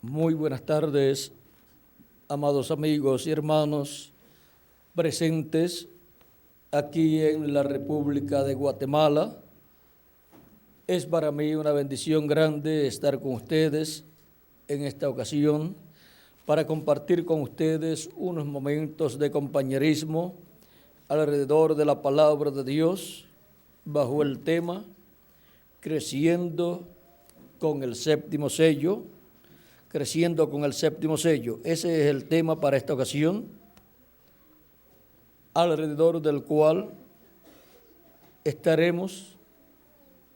Muy buenas tardes, amados amigos y hermanos presentes aquí en la República de Guatemala. Es para mí una bendición grande estar con ustedes en esta ocasión para compartir con ustedes unos momentos de compañerismo alrededor de la palabra de Dios bajo el tema Creciendo con el séptimo sello. Creciendo con el séptimo sello. Ese es el tema para esta ocasión, alrededor del cual estaremos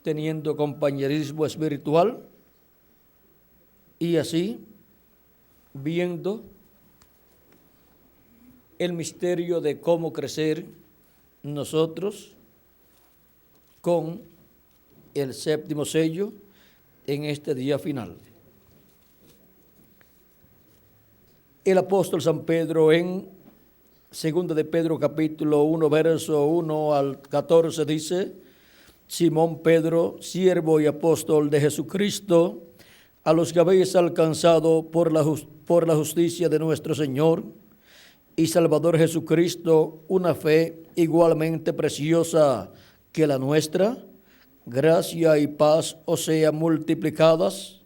teniendo compañerismo espiritual y así viendo el misterio de cómo crecer nosotros con el séptimo sello en este día final. El apóstol San Pedro en 2 de Pedro capítulo 1, verso 1 al 14 dice: Simón Pedro, siervo y apóstol de Jesucristo, a los que habéis alcanzado por la justicia de nuestro Señor y Salvador Jesucristo una fe igualmente preciosa que la nuestra, gracia y paz os sean multiplicadas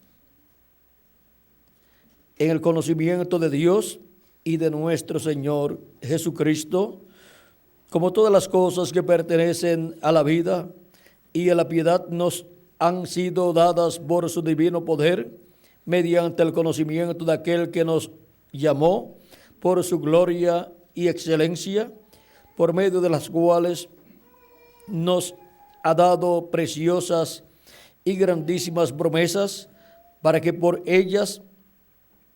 en el conocimiento de Dios y de nuestro Señor Jesucristo, como todas las cosas que pertenecen a la vida y a la piedad nos han sido dadas por su divino poder, mediante el conocimiento de aquel que nos llamó por su gloria y excelencia, por medio de las cuales nos ha dado preciosas y grandísimas promesas, para que por ellas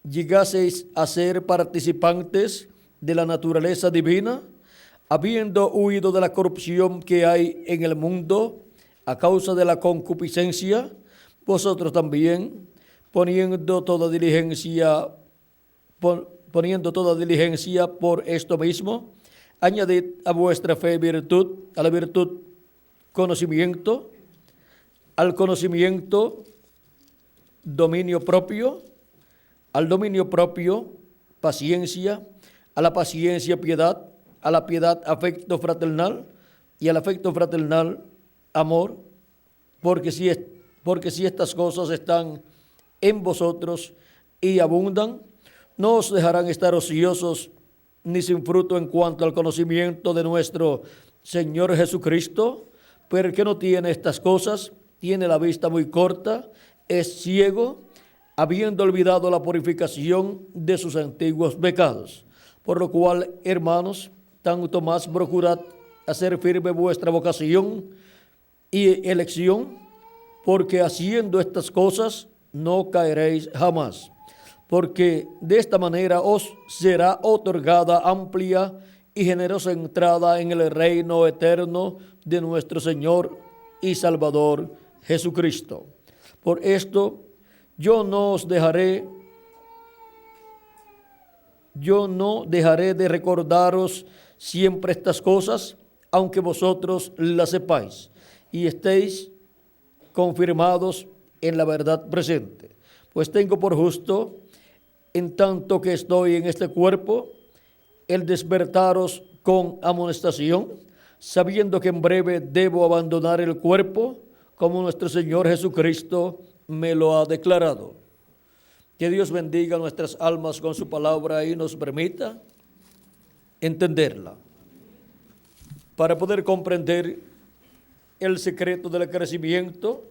llegaseis a ser participantes de la naturaleza divina, habiendo huido de la corrupción que hay en el mundo a causa de la concupiscencia, vosotros también, poniendo toda diligencia por esto mismo, añadid a vuestra fe virtud, a la virtud conocimiento, al conocimiento dominio propio, al dominio propio paciencia, a la paciencia piedad, a la piedad afecto fraternal y al afecto fraternal amor, porque si estas cosas están en vosotros y abundan, no os dejarán estar ociosos ni sin fruto en cuanto al conocimiento de nuestro Señor Jesucristo. Pero el que no tiene estas cosas tiene la vista muy corta, es ciego, habiendo olvidado la purificación de sus antiguos pecados. Por lo cual, hermanos, tanto más procurad hacer firme vuestra vocación y elección, porque haciendo estas cosas no caeréis jamás, porque de esta manera os será otorgada amplia y generosa entrada en el reino eterno de nuestro Señor y Salvador Jesucristo. Por esto, yo no dejaré de recordaros siempre estas cosas, aunque vosotros las sepáis y estéis confirmados en la verdad presente. Pues tengo por justo, en tanto que estoy en este cuerpo, el despertaros con amonestación, sabiendo que en breve debo abandonar el cuerpo, como nuestro Señor Jesucristo me lo ha declarado. Que Dios bendiga nuestras almas con su palabra y nos permita entenderla, para poder comprender el secreto del crecimiento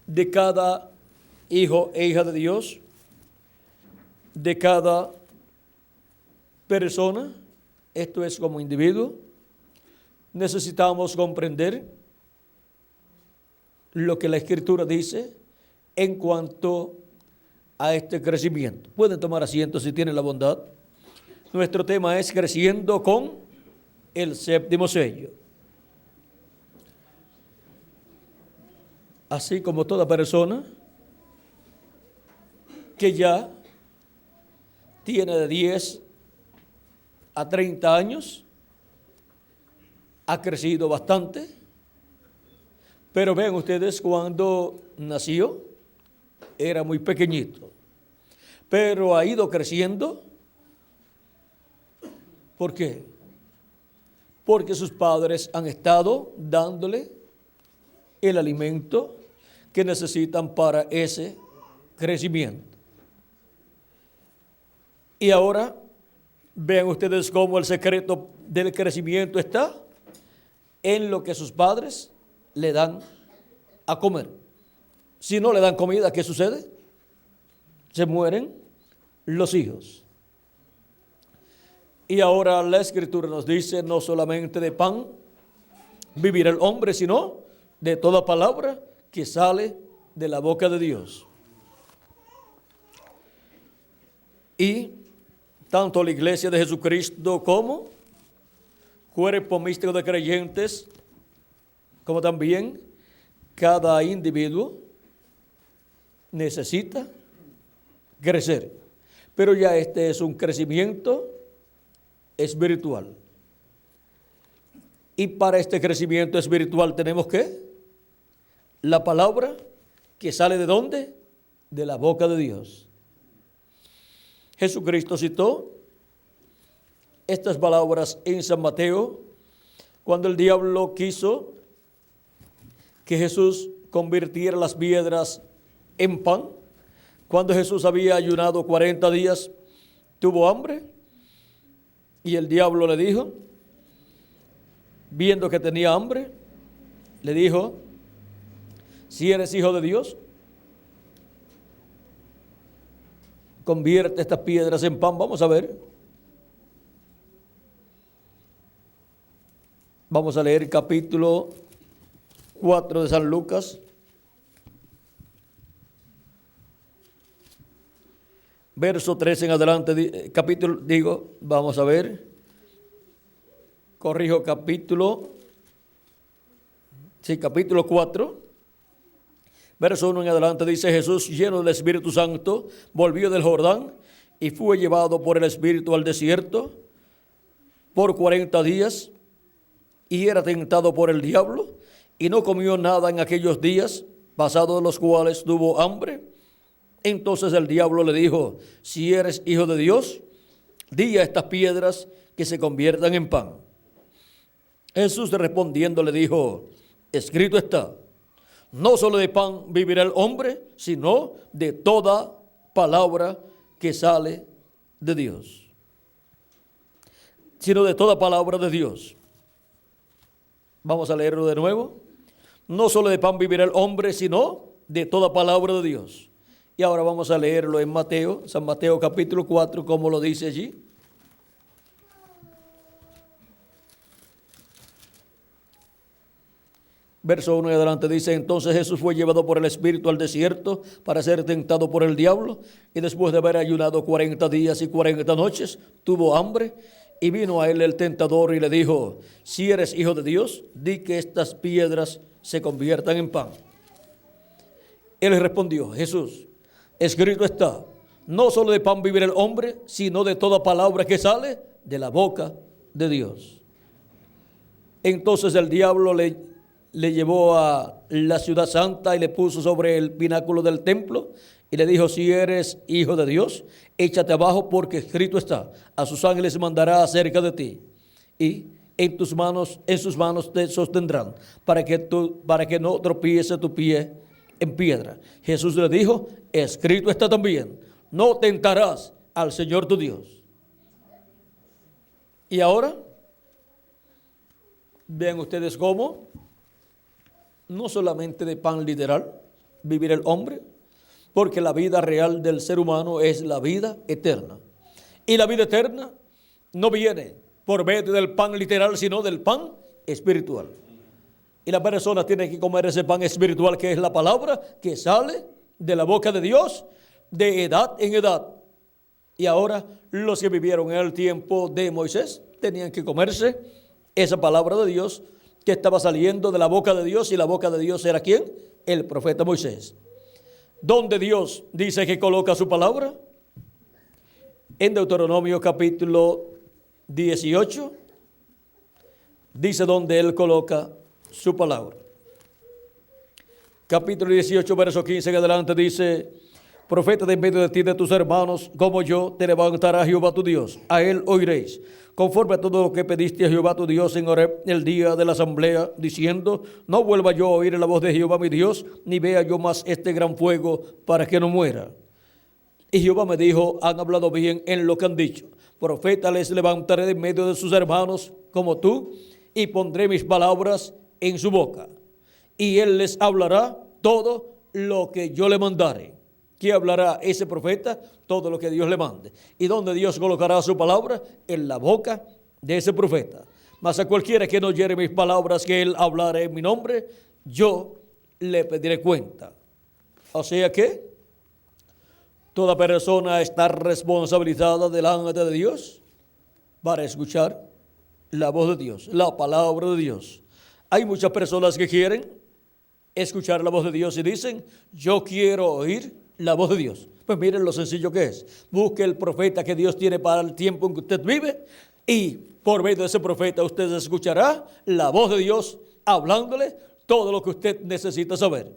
de cada hijo e hija de Dios, de cada persona. Esto es como individuo. Necesitamos comprender lo que la Escritura dice en cuanto a este crecimiento. Pueden tomar asiento si tienen la bondad. Nuestro tema es creciendo con el séptimo sello. Así como toda persona que ya tiene de 10 a 30 años, ha crecido bastante. Pero vean ustedes, cuando nació, era muy pequeñito, pero ha ido creciendo. ¿Por qué? Porque sus padres han estado dándole el alimento que necesitan para ese crecimiento. Y ahora vean ustedes cómo el secreto del crecimiento está en lo que sus padres le dan a comer. Si no le dan comida, ¿qué sucede? Se mueren los hijos. Y ahora la Escritura nos dice, no solamente de pan vivirá el hombre, sino de toda palabra que sale de la boca de Dios. Y tanto la iglesia de Jesucristo como cuerpo místico de creyentes, como también cada individuo necesita crecer. Pero ya este es un crecimiento espiritual. Y para este crecimiento espiritual tenemos que la palabra que sale ¿de dónde? De la boca de Dios. Jesucristo citó estas palabras en San Mateo cuando el diablo quiso que Jesús convirtiera las piedras en pan. Cuando Jesús había ayunado 40 días, tuvo hambre y el diablo le dijo, viendo que tenía hambre, le dijo, si eres hijo de Dios, convierte estas piedras en pan. Vamos a ver. Vamos a leer el capítulo 4 de San Lucas. Verso 13 en adelante, vamos a ver. Corrijo, capítulo 4. Verso 1 en adelante dice, Jesús, lleno del Espíritu Santo, volvió del Jordán y fue llevado por el Espíritu al desierto por 40 días y era tentado por el diablo y no comió nada en aquellos días, pasados los cuales tuvo hambre. Entonces el diablo le dijo, si eres hijo de Dios, di a estas piedras que se conviertan en pan. Jesús respondiendo le dijo, escrito está, no solo de pan vivirá el hombre, sino de toda palabra que sale de Dios. Sino de toda palabra de Dios. Vamos a leerlo de nuevo. No solo de pan vivirá el hombre, sino de toda palabra de Dios. Y ahora vamos a leerlo en Mateo, San Mateo capítulo 4, como lo dice allí. Verso 1 y adelante dice, entonces Jesús fue llevado por el Espíritu al desierto para ser tentado por el diablo, y después de haber ayunado 40 días y 40 noches, tuvo hambre, y vino a él el tentador y le dijo, si eres hijo de Dios, di que estas piedras se conviertan en pan. Él respondió, Jesús, escrito está, no solo de pan vivirá el hombre, sino de toda palabra que sale de la boca de Dios. Entonces el diablo le llevó a la ciudad santa y le puso sobre el pináculo del templo y le dijo, si eres hijo de Dios, échate abajo porque escrito está, a sus ángeles mandará acerca de ti y en sus manos te sostendrán para que no tropiece tu pie en piedra. Jesús le dijo, escrito está también, no tentarás al Señor tu Dios. Y ahora, vean ustedes cómo no solamente de pan literal vivir el hombre, porque la vida real del ser humano es la vida eterna. Y la vida eterna no viene por medio del pan literal, sino del pan espiritual. Y la persona tiene que comer ese pan espiritual que es la palabra que sale de la boca de Dios de edad en edad. Y ahora los que vivieron en el tiempo de Moisés tenían que comerse esa palabra de Dios que estaba saliendo de la boca de Dios. Y la boca de Dios era ¿quién? El profeta Moisés. ¿Dónde Dios dice que coloca su palabra? En Deuteronomio capítulo 18 dice donde Él coloca su palabra. capítulo 18, verso 15 en adelante dice: profeta de en medio de ti, de tus hermanos, como yo, te levantará Jehová tu Dios. A él oiréis, conforme a todo lo que pediste a Jehová tu Dios en Horeb, el día de la asamblea, diciendo: no vuelva yo a oír la voz de Jehová mi Dios, ni vea yo más este gran fuego, para que no muera. Y Jehová me dijo: han hablado bien en lo que han dicho. Profeta les levantaré de en medio de sus hermanos, como tú, y pondré mis palabras en su boca. Y él les hablará todo lo que yo le mandare. ¿Qué hablará ese profeta? Todo lo que Dios le mande. ¿Y dónde Dios colocará su palabra? En la boca de ese profeta. Mas a cualquiera que no oyere mis palabras que él hablará en mi nombre, yo le pediré cuenta. O sea que toda persona está responsabilizada delante de Dios para escuchar la voz de Dios, la palabra de Dios. Hay muchas personas que quieren escuchar la voz de Dios y dicen: yo quiero oír la voz de Dios. Pues miren lo sencillo que es. Busque el profeta que Dios tiene para el tiempo en que usted vive, y por medio de ese profeta usted escuchará la voz de Dios hablándole todo lo que usted necesita saber.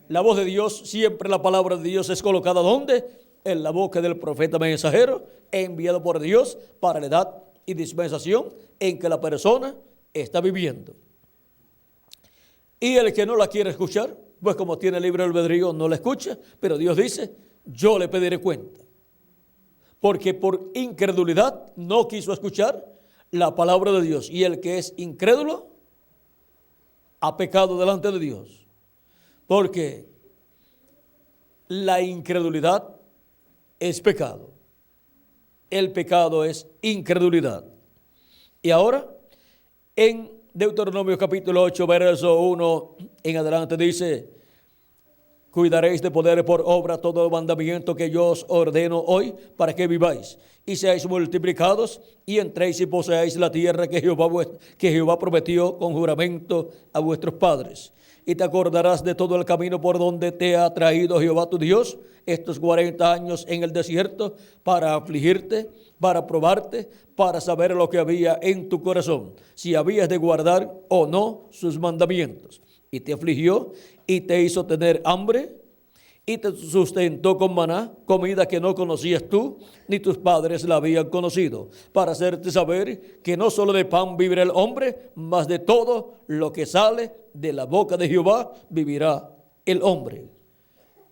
La voz de Dios, siempre la palabra de Dios es colocada ¿dónde? En la boca del profeta mensajero, enviado por Dios para la edad y dispensación en que la persona está viviendo. Y el que no la quiere escuchar, pues como tiene libre albedrío, no la escucha, pero Dios dice: yo le pediré cuenta. Porque por incredulidad no quiso escuchar la palabra de Dios. Y el que es incrédulo ha pecado delante de Dios. Porque la incredulidad es pecado. El pecado es incredulidad. Y ahora, en Deuteronomio capítulo 8, verso 1 en adelante dice: cuidaréis de poner por obra todo el mandamiento que yo os ordeno hoy, para que viváis y seáis multiplicados, y entréis y poseáis la tierra que Jehová prometió con juramento a vuestros padres. Y te acordarás de todo el camino por donde te ha traído Jehová tu Dios estos 40 años en el desierto, para afligirte, para probarte, para saber lo que había en tu corazón, si habías de guardar o no sus mandamientos. Y te afligió y te hizo tener hambre, y te sustentó con maná, comida que no conocías tú, ni tus padres la habían conocido, para hacerte saber que no solo de pan vivirá el hombre, mas de todo lo que sale de la boca de Jehová vivirá el hombre.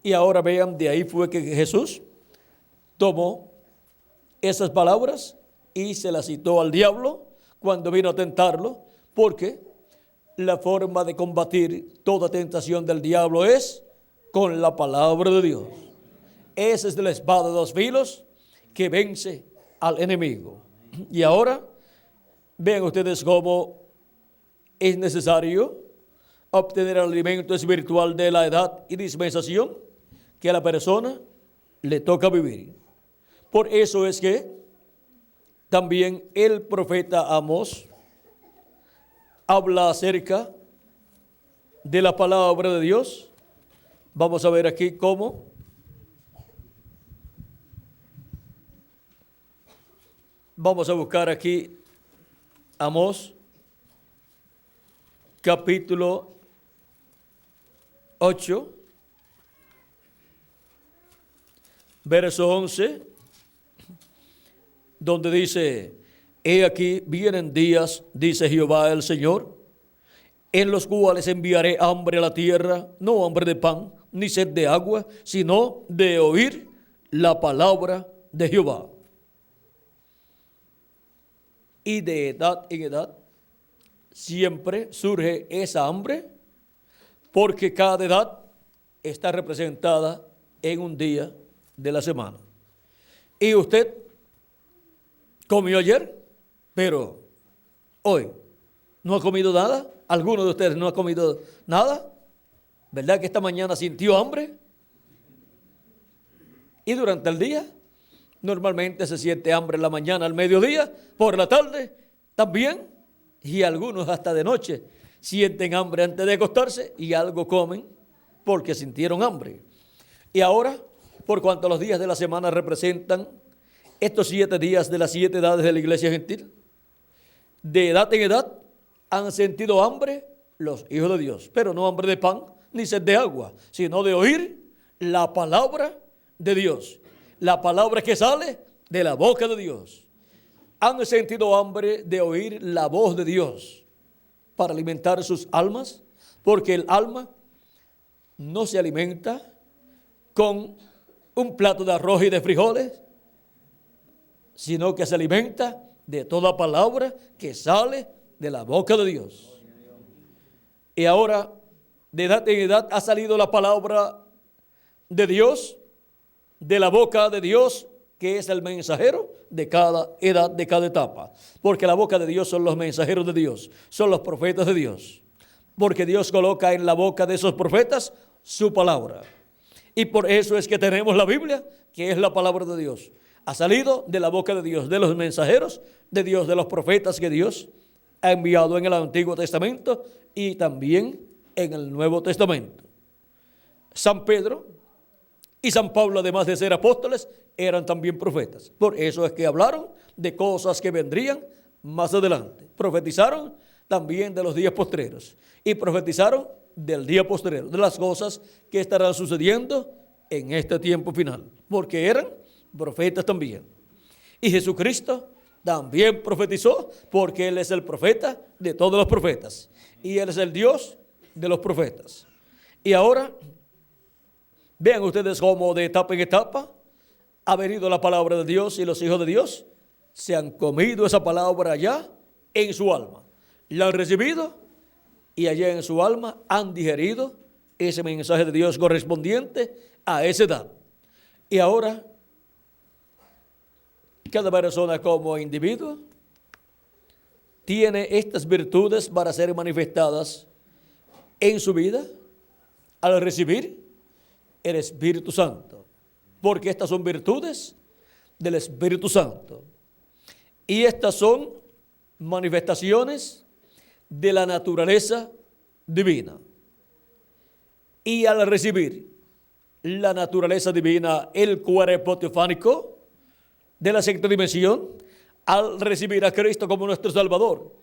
Y ahora vean, de ahí fue que Jesús tomó esas palabras y se las citó al diablo cuando vino a tentarlo, porque la forma de combatir toda tentación del diablo es con la palabra de Dios. Esa es la espada de dos filos que vence al enemigo. Y ahora vean ustedes cómo es necesario obtener el alimento espiritual de la edad y dispensación que a la persona le toca vivir. Por eso es que también el profeta Amós habla acerca de la palabra de Dios. Vamos a ver aquí cómo. Vamos a buscar aquí Amós, capítulo 8, verso 11, donde dice: he aquí vienen días, dice Jehová el Señor, en los cuales enviaré hambre a la tierra, no hambre de pan, ni sed de agua, sino de oír la palabra de Jehová. Y de edad en edad siempre surge esa hambre, porque cada edad está representada en un día de la semana. Y usted comió ayer, pero hoy no ha comido nada. ¿Alguno de ustedes no ha comido nada? ¿Verdad que esta mañana sintió hambre? Y durante el día, normalmente se siente hambre en la mañana, al mediodía, por la tarde también, y algunos hasta de noche sienten hambre antes de acostarse y algo comen porque sintieron hambre. Y ahora, por cuanto los días de la semana representan estos 7 días de las 7 edades de la iglesia gentil, de edad en edad han sentido hambre los hijos de Dios, pero no hambre de pan, ni sed de agua, sino de oír la palabra de Dios. La palabra que sale de la boca de Dios. ¿Han sentido hambre de oír la voz de Dios para alimentar sus almas? Porque el alma no se alimenta con un plato de arroz y de frijoles, sino que se alimenta de toda palabra que sale de la boca de Dios. Y ahora, de edad en edad, ha salido la palabra de Dios, de la boca de Dios, que es el mensajero de cada edad, de cada etapa. Porque la boca de Dios son los mensajeros de Dios, son los profetas de Dios. Porque Dios coloca en la boca de esos profetas su palabra. Y por eso es que tenemos la Biblia, que es la palabra de Dios. Ha salido de la boca de Dios, de los mensajeros de Dios, de los profetas que Dios ha enviado en el Antiguo Testamento y también en el Nuevo Testamento. San Pedro y San Pablo, además de ser apóstoles, eran también profetas. Por eso es que hablaron de cosas que vendrían más adelante. Profetizaron también de los días postreros y profetizaron del día posterior, de las cosas que estarán sucediendo en este tiempo final, porque eran profetas también. Y Jesucristo también profetizó, porque Él es el profeta de todos los profetas y Él es el Dios de los profetas. Y ahora vean ustedes cómo de etapa en etapa ha venido la palabra de Dios, y los hijos de Dios se han comido esa palabra allá en su alma, la han recibido y allá en su alma han digerido ese mensaje de Dios correspondiente a esa edad. Y ahora cada persona como individuo tiene estas virtudes para ser manifestadas en su vida al recibir el Espíritu Santo, porque estas son virtudes del Espíritu Santo y estas son manifestaciones de la naturaleza divina. Y al recibir la naturaleza divina, el cuerpo teofánico de la sexta dimensión, al recibir a Cristo como nuestro Salvador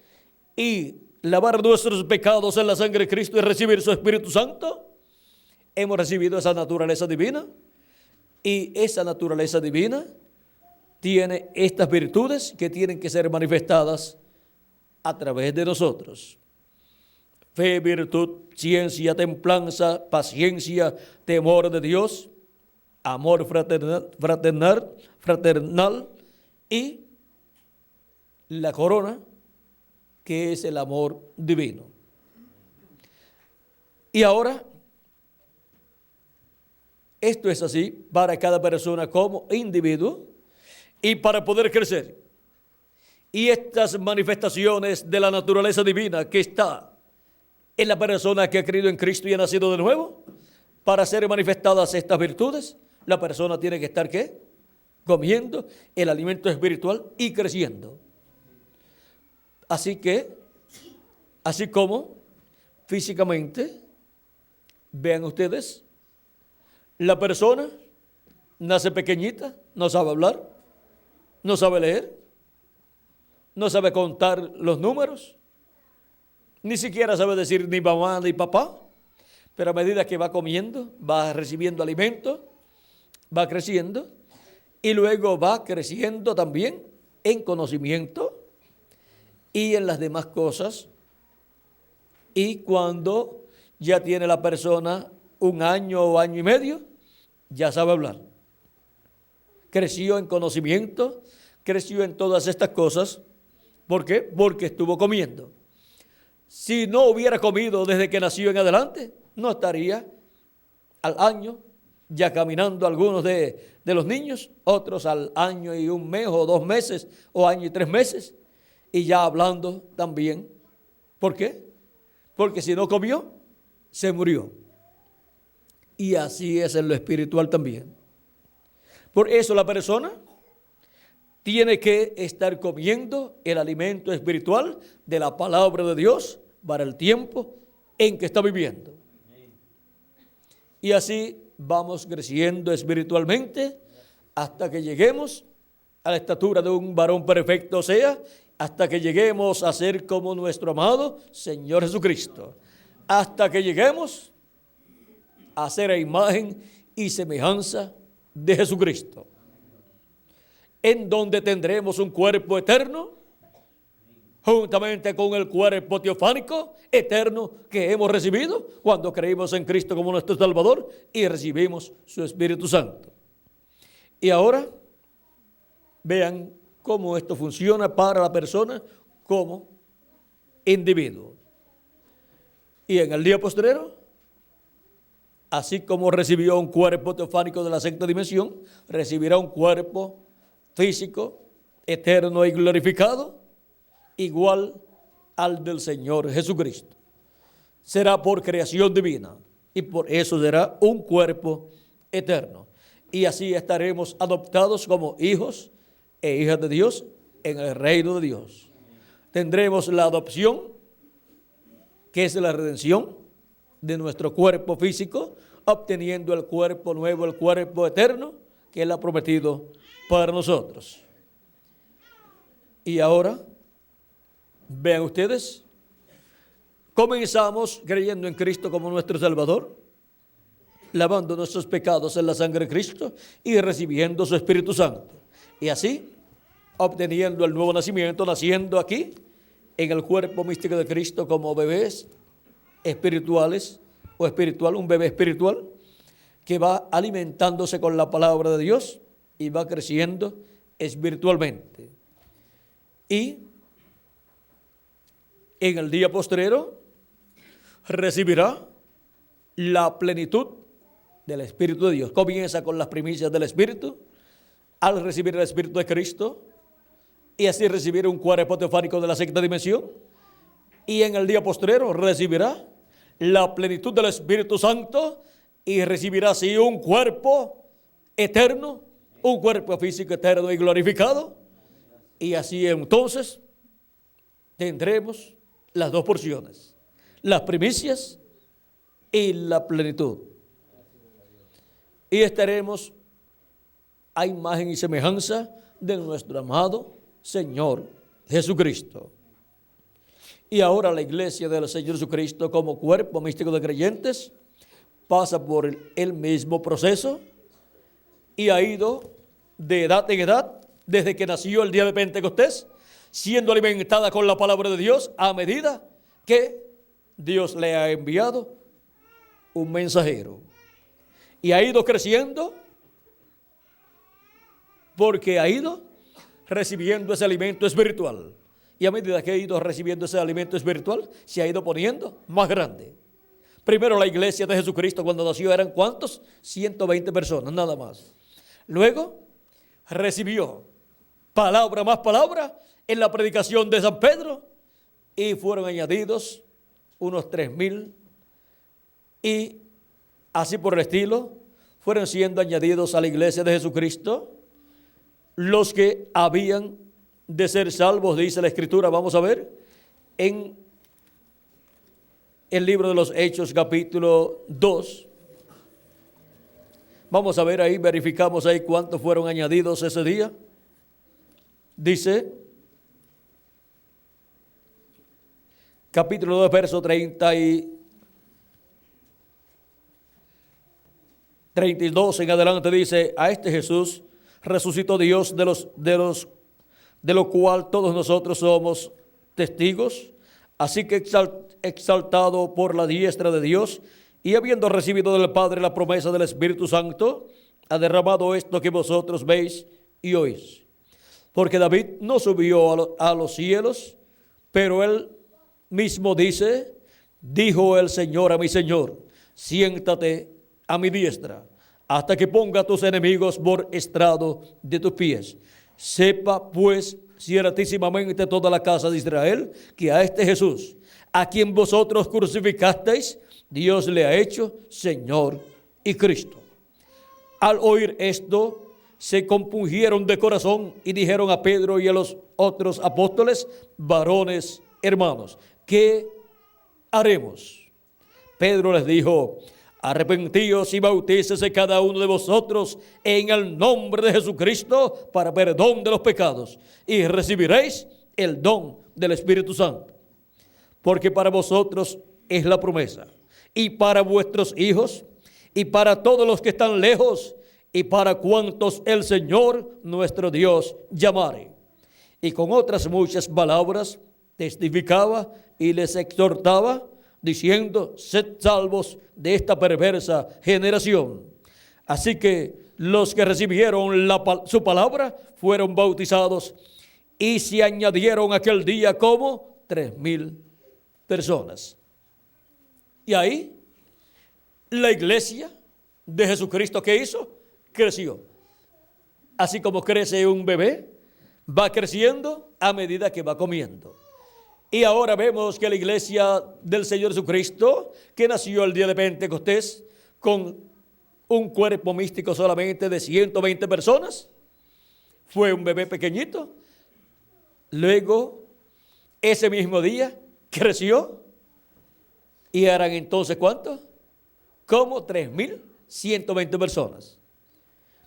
y lavar nuestros pecados en la sangre de Cristo y recibir su Espíritu Santo, hemos recibido esa naturaleza divina, y esa naturaleza divina tiene estas virtudes que tienen que ser manifestadas a través de nosotros: fe, virtud, ciencia, templanza, paciencia, temor de Dios, amor fraternal y la corona, que es el amor divino. Y ahora, esto es así para cada persona como individuo y para poder crecer. Y estas manifestaciones de la naturaleza divina que está en la persona que ha creído en Cristo y ha nacido de nuevo, para ser manifestadas estas virtudes, la persona tiene que estar ¿qué? Comiendo el alimento espiritual y creciendo. Así que, así como físicamente, vean ustedes, la persona nace pequeñita, no sabe hablar, no sabe leer, no sabe contar los números, ni siquiera sabe decir ni mamá ni papá, pero a medida que va comiendo, va recibiendo alimento, va creciendo y luego va creciendo también en conocimiento y en las demás cosas. Y cuando ya tiene la persona un año o año y medio, ya sabe hablar. Creció en conocimiento, creció en todas estas cosas. ¿Por qué? Porque estuvo comiendo. Si no hubiera comido desde que nació en adelante, no estaría al año ya caminando algunos de los niños, otros al año y un mes o 2 meses o año y 3 meses, y ya hablando también. ¿Por qué? Porque si no comió, se murió. Y así es en lo espiritual también. Por eso la persona tiene que estar comiendo el alimento espiritual de la palabra de Dios para el tiempo en que está viviendo. Y así vamos creciendo espiritualmente hasta que lleguemos a la estatura de un varón perfecto, o sea, hasta que lleguemos a ser como nuestro amado Señor Jesucristo. Hasta que lleguemos a ser a imagen y semejanza de Jesucristo, en donde tendremos un cuerpo eterno, juntamente con el cuerpo teofánico eterno que hemos recibido cuando creímos en Cristo como nuestro Salvador y recibimos su Espíritu Santo. Y ahora, vean cómo esto funciona para la persona como individuo. Y en el día postrero, así como recibió un cuerpo teofánico de la sexta dimensión, recibirá un cuerpo físico, eterno y glorificado, igual al del Señor Jesucristo. Será por creación divina y por eso será un cuerpo eterno. Y así estaremos adoptados como hijos e hijas de Dios en el reino de Dios. Tendremos la adopción, que es la redención de nuestro cuerpo físico, obteniendo el cuerpo nuevo, el cuerpo eterno, que Él ha prometido para nosotros. Y ahora, vean ustedes, comenzamos creyendo en Cristo como nuestro Salvador, lavando nuestros pecados en la sangre de Cristo y recibiendo su Espíritu Santo. Y así, obteniendo el nuevo nacimiento, naciendo aquí, en el cuerpo místico de Cristo como bebés espirituales o espiritual, un bebé espiritual que va alimentándose con la palabra de Dios y va creciendo espiritualmente. Y en el día postrero recibirá la plenitud del Espíritu de Dios. Comienza con las primicias del Espíritu, al recibir el Espíritu de Cristo, y así recibir un cuerpo teofánico de la sexta dimensión, y en el día postrero recibirá la plenitud del Espíritu Santo, y recibirá así un cuerpo eterno, un cuerpo físico eterno y glorificado, y así entonces tendremos las dos porciones, las primicias y la plenitud. Y estaremos a imagen y semejanza de nuestro amado Señor Jesucristo. Y ahora la iglesia del Señor Jesucristo como cuerpo místico de creyentes pasa por el mismo proceso y ha ido de edad en edad desde que nació el día de Pentecostés, siendo alimentada con la palabra de Dios a medida que Dios le ha enviado un mensajero. Y ha ido creciendo porque ha ido recibiendo ese alimento espiritual. Y a medida que ha ido recibiendo ese alimento espiritual, se ha ido poniendo más grande. Primero la iglesia de Jesucristo cuando nació eran ¿cuántos? 120 personas, nada más. Luego recibió palabra más palabra en la predicación de San Pedro y fueron añadidos unos 3,000 y así por el estilo fueron siendo añadidos a la iglesia de Jesucristo los que habían de ser salvos, dice la Escritura. Vamos a ver en el libro de los Hechos, capítulo 2. Vamos a ver ahí, verificamos ahí cuántos fueron añadidos ese día. Dice, capítulo 2, verso 32 en adelante, dice: a este Jesús resucitó Dios, de lo cual todos nosotros somos testigos. Así que exaltado por la diestra de Dios y habiendo recibido del Padre la promesa del Espíritu Santo, ha derramado esto que vosotros veis y oís. Porque David no subió a los cielos, pero él mismo dice: dijo el Señor a mi Señor, siéntate a mi diestra, hasta que ponga a tus enemigos por estrado de tus pies. Sepa pues ciertísimamente toda la casa de Israel que a este Jesús, a quien vosotros crucificasteis, Dios le ha hecho Señor y Cristo. Al oír esto, se compungieron de corazón y dijeron a Pedro y a los otros apóstoles: varones hermanos, ¿qué haremos? Pedro les dijo: arrepentíos y bautícese cada uno de vosotros en el nombre de Jesucristo para perdón de los pecados, y recibiréis el don del Espíritu Santo. Porque para vosotros es la promesa, y para vuestros hijos, y para todos los que están lejos, y para cuantos el Señor nuestro Dios llamare. Y con otras muchas palabras testificaba y les exhortaba, diciendo: sed salvos de esta perversa generación. Así que los que recibieron su palabra fueron bautizados, y se añadieron aquel día como 3,000 personas. Y ahí la iglesia de Jesucristo, ¿qué hizo? Creció. Así como crece un bebé, va creciendo a medida que va comiendo. Y ahora vemos que la iglesia del Señor Jesucristo, que nació el día de Pentecostés con un cuerpo místico solamente de 120 personas, fue un bebé pequeñito. Luego, ese mismo día, creció. ¿Y eran entonces cuántos? Como 3,120 personas.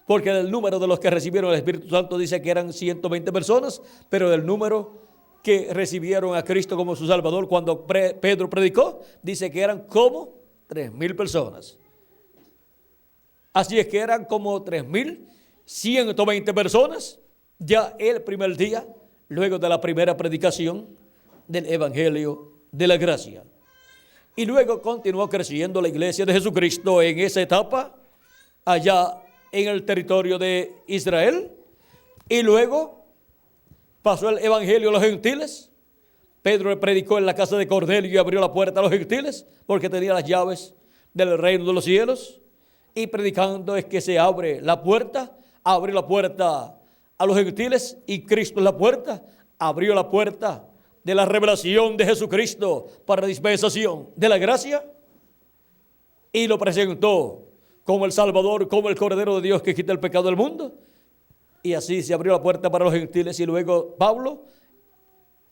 Porque el número de los que recibieron el Espíritu Santo dice que eran 120 personas, pero del número que recibieron a Cristo como su Salvador cuando Pedro predicó, dice que eran como 3,000 personas. Así es que eran como 3,120 personas ya el primer día, luego de la primera predicación del Evangelio de la Gracia. Y luego continuó creciendo la iglesia de Jesucristo en esa etapa, allá en el territorio de Israel. Y luego pasó el Evangelio a los gentiles. Pedro predicó en la casa de Cornelio y abrió la puerta a los gentiles, porque tenía las llaves del reino de los cielos. Y predicando es que se abre la puerta a los gentiles, y Cristo es la puerta, abrió la puerta de la revelación de Jesucristo para la dispensación de la gracia, y lo presentó como el Salvador, como el Cordero de Dios que quita el pecado del mundo. Y así se abrió la puerta para los gentiles. Y luego Pablo,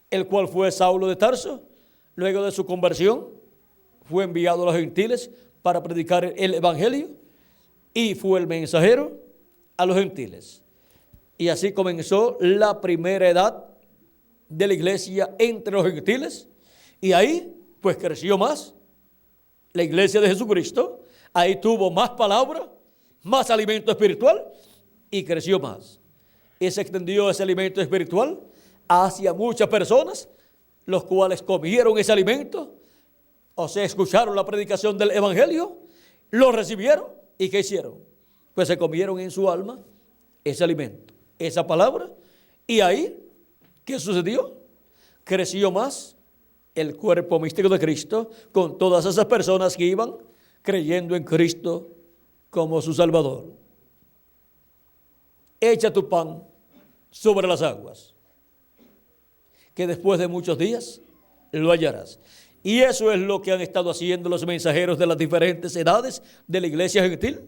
el cual fue Saulo de Tarso, luego de su conversión, fue enviado a los gentiles para predicar el Evangelio, y fue el mensajero a los gentiles. Y así comenzó la primera edad de la iglesia entre los gentiles, y ahí pues creció más la iglesia de Jesucristo. Ahí tuvo más palabra, más alimento espiritual, y creció más. Y se extendió ese alimento espiritual hacia muchas personas, los cuales comieron ese alimento, o sea, escucharon la predicación del Evangelio, lo recibieron, ¿y qué hicieron? Pues se comieron en su alma ese alimento, esa palabra, y ahí, ¿qué sucedió? Creció más el cuerpo místico de Cristo, con todas esas personas que iban creyendo en Cristo como su Salvador. Echa tu pan sobre las aguas, que después de muchos días lo hallarás. Y eso es lo que han estado haciendo los mensajeros de las diferentes edades de la iglesia gentil,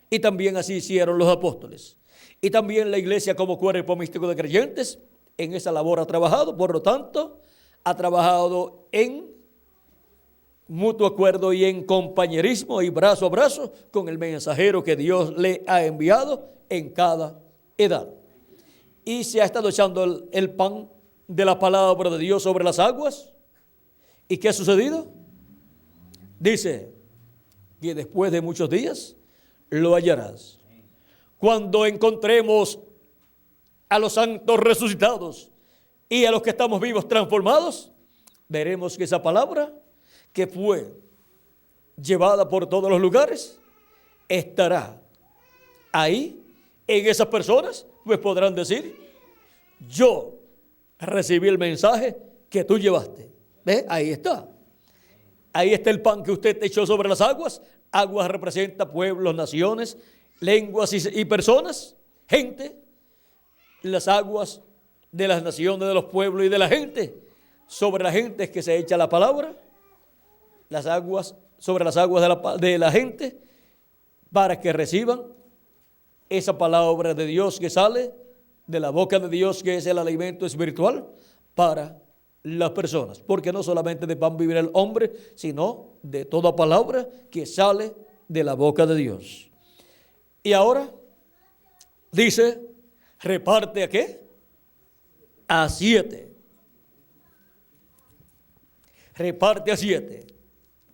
y también así hicieron los apóstoles. Y también la iglesia como cuerpo místico de creyentes en esa labor ha trabajado. Por lo tanto, ha trabajado en mutuo acuerdo y en compañerismo y brazo a brazo con el mensajero que Dios le ha enviado en cada edad. Y se ha estado echando el pan de la palabra de Dios sobre las aguas. ¿Y qué ha sucedido? Dice que después de muchos días lo hallarás. Cuando encontremos a los santos resucitados y a los que estamos vivos transformados, veremos que esa palabra que fue llevada por todos los lugares estará ahí en esas personas, pues podrán decir: yo recibí el mensaje que tú llevaste. ¿Ves? Ahí está. Ahí está el pan que usted echó sobre las aguas. Aguas representa pueblos, naciones, lenguas y personas, gente. Las aguas de las naciones, de los pueblos y de la gente. Sobre la gente es que se echa la palabra. Las aguas, sobre las aguas de la gente, para que reciban esa palabra de Dios que sale de la boca de Dios, que es el alimento espiritual para las personas. Porque no solamente de pan vivirá el hombre, sino de toda palabra que sale de la boca de Dios. Y ahora dice: reparte ¿a qué? A 7. Reparte a 7.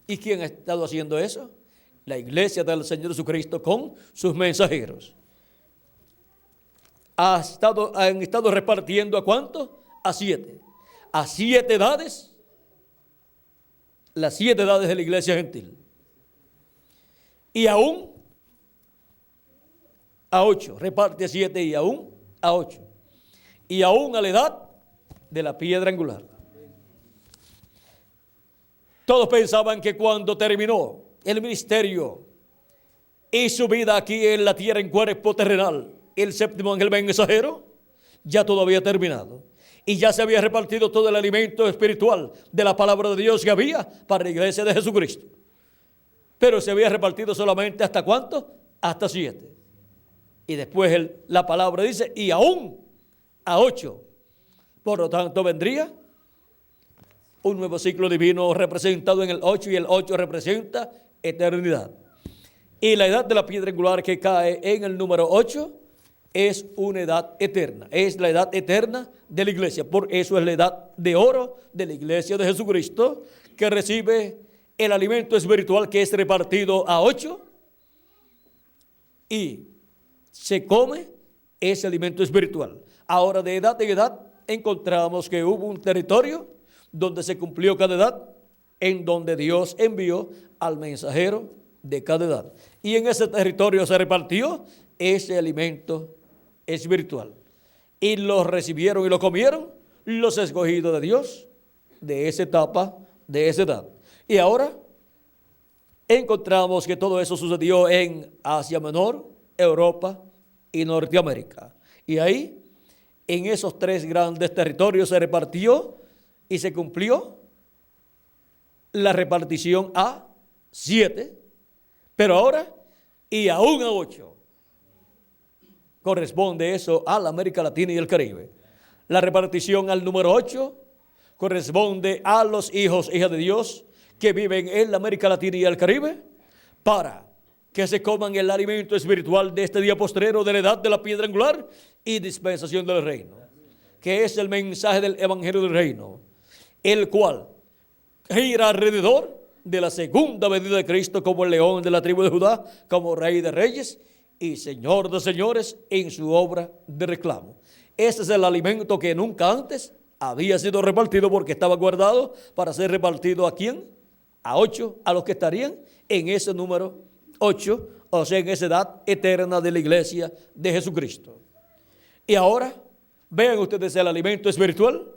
¿Y quién ha estado haciendo eso? la iglesia del Señor Jesucristo con sus mensajeros. Han estado repartiendo ¿a cuánto? A 7. A 7 edades, las 7 edades de la iglesia gentil. Y aún a 8, reparte a 7 y aún a 8. Y aún a la edad de la piedra angular. Todos pensaban que cuando terminó el ministerio y su vida aquí en la tierra en cuerpo terrenal, el séptimo ángel mensajero, ya todo había terminado. Y ya se había repartido todo el alimento espiritual de la palabra de Dios que había para la iglesia de Jesucristo. Pero se había repartido solamente ¿hasta cuánto? Hasta 7. Y después la palabra dice, y aún a 8. Por lo tanto vendría un nuevo ciclo divino representado en el 8, y el 8 representa eternidad. Y la edad de la piedra angular que cae en el número 8 es una edad eterna, es la edad eterna de la iglesia. Por eso es la edad de oro de la iglesia de Jesucristo, que recibe el alimento espiritual que es repartido a 8 y se come ese alimento espiritual. Ahora, de edad en edad, encontramos que hubo un territorio donde se cumplió cada edad, en donde Dios envió al mensajero de cada edad. Y en ese territorio se repartió ese alimento espiritual. Y lo recibieron y lo comieron los escogidos de Dios de esa etapa, de esa edad. Y ahora encontramos que todo eso sucedió en Asia Menor, Europa y Norteamérica. Y ahí, en esos 3 grandes territorios se repartió y se cumplió la repartición a 7, pero ahora y aún a 8. Corresponde eso a la América Latina y el Caribe. La repartición al número 8 corresponde a los hijos e hijas de Dios que viven en la América Latina y el Caribe, para que se coman el alimento espiritual de este día postrero, de la edad de la piedra angular y dispensación del reino, que es el mensaje del evangelio del reino, el cual gira alrededor de la segunda venida de Cristo como el león de la tribu de Judá, como rey de reyes y señor de señores en su obra de reclamo. Este es el alimento que nunca antes había sido repartido, porque estaba guardado para ser repartido ¿a quién? A 8, a los que estarían en ese número 8, o sea, en esa edad eterna de la iglesia de Jesucristo. Y ahora, vean ustedes el alimento espiritual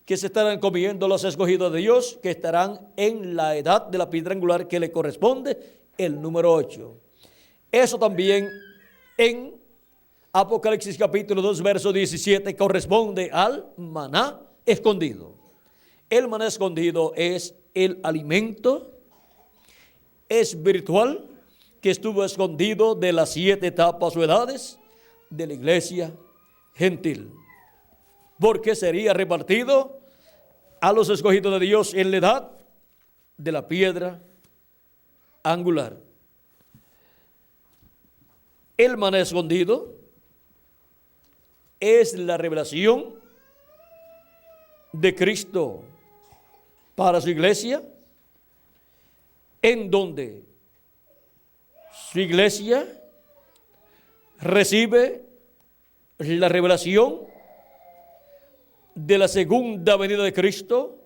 que se estarán comiendo los escogidos de Dios, que estarán en la edad de la piedra angular que le corresponde el número 8. Eso también en Apocalipsis capítulo 2, verso 17, corresponde al maná escondido. El maná escondido es el alimento espiritual que estuvo escondido de las 7 etapas o edades de la iglesia gentil, porque sería repartido a los escogidos de Dios en la edad de la piedra angular. El maná escondido es la revelación de Cristo para su iglesia, en donde su iglesia recibe la revelación de la segunda venida de Cristo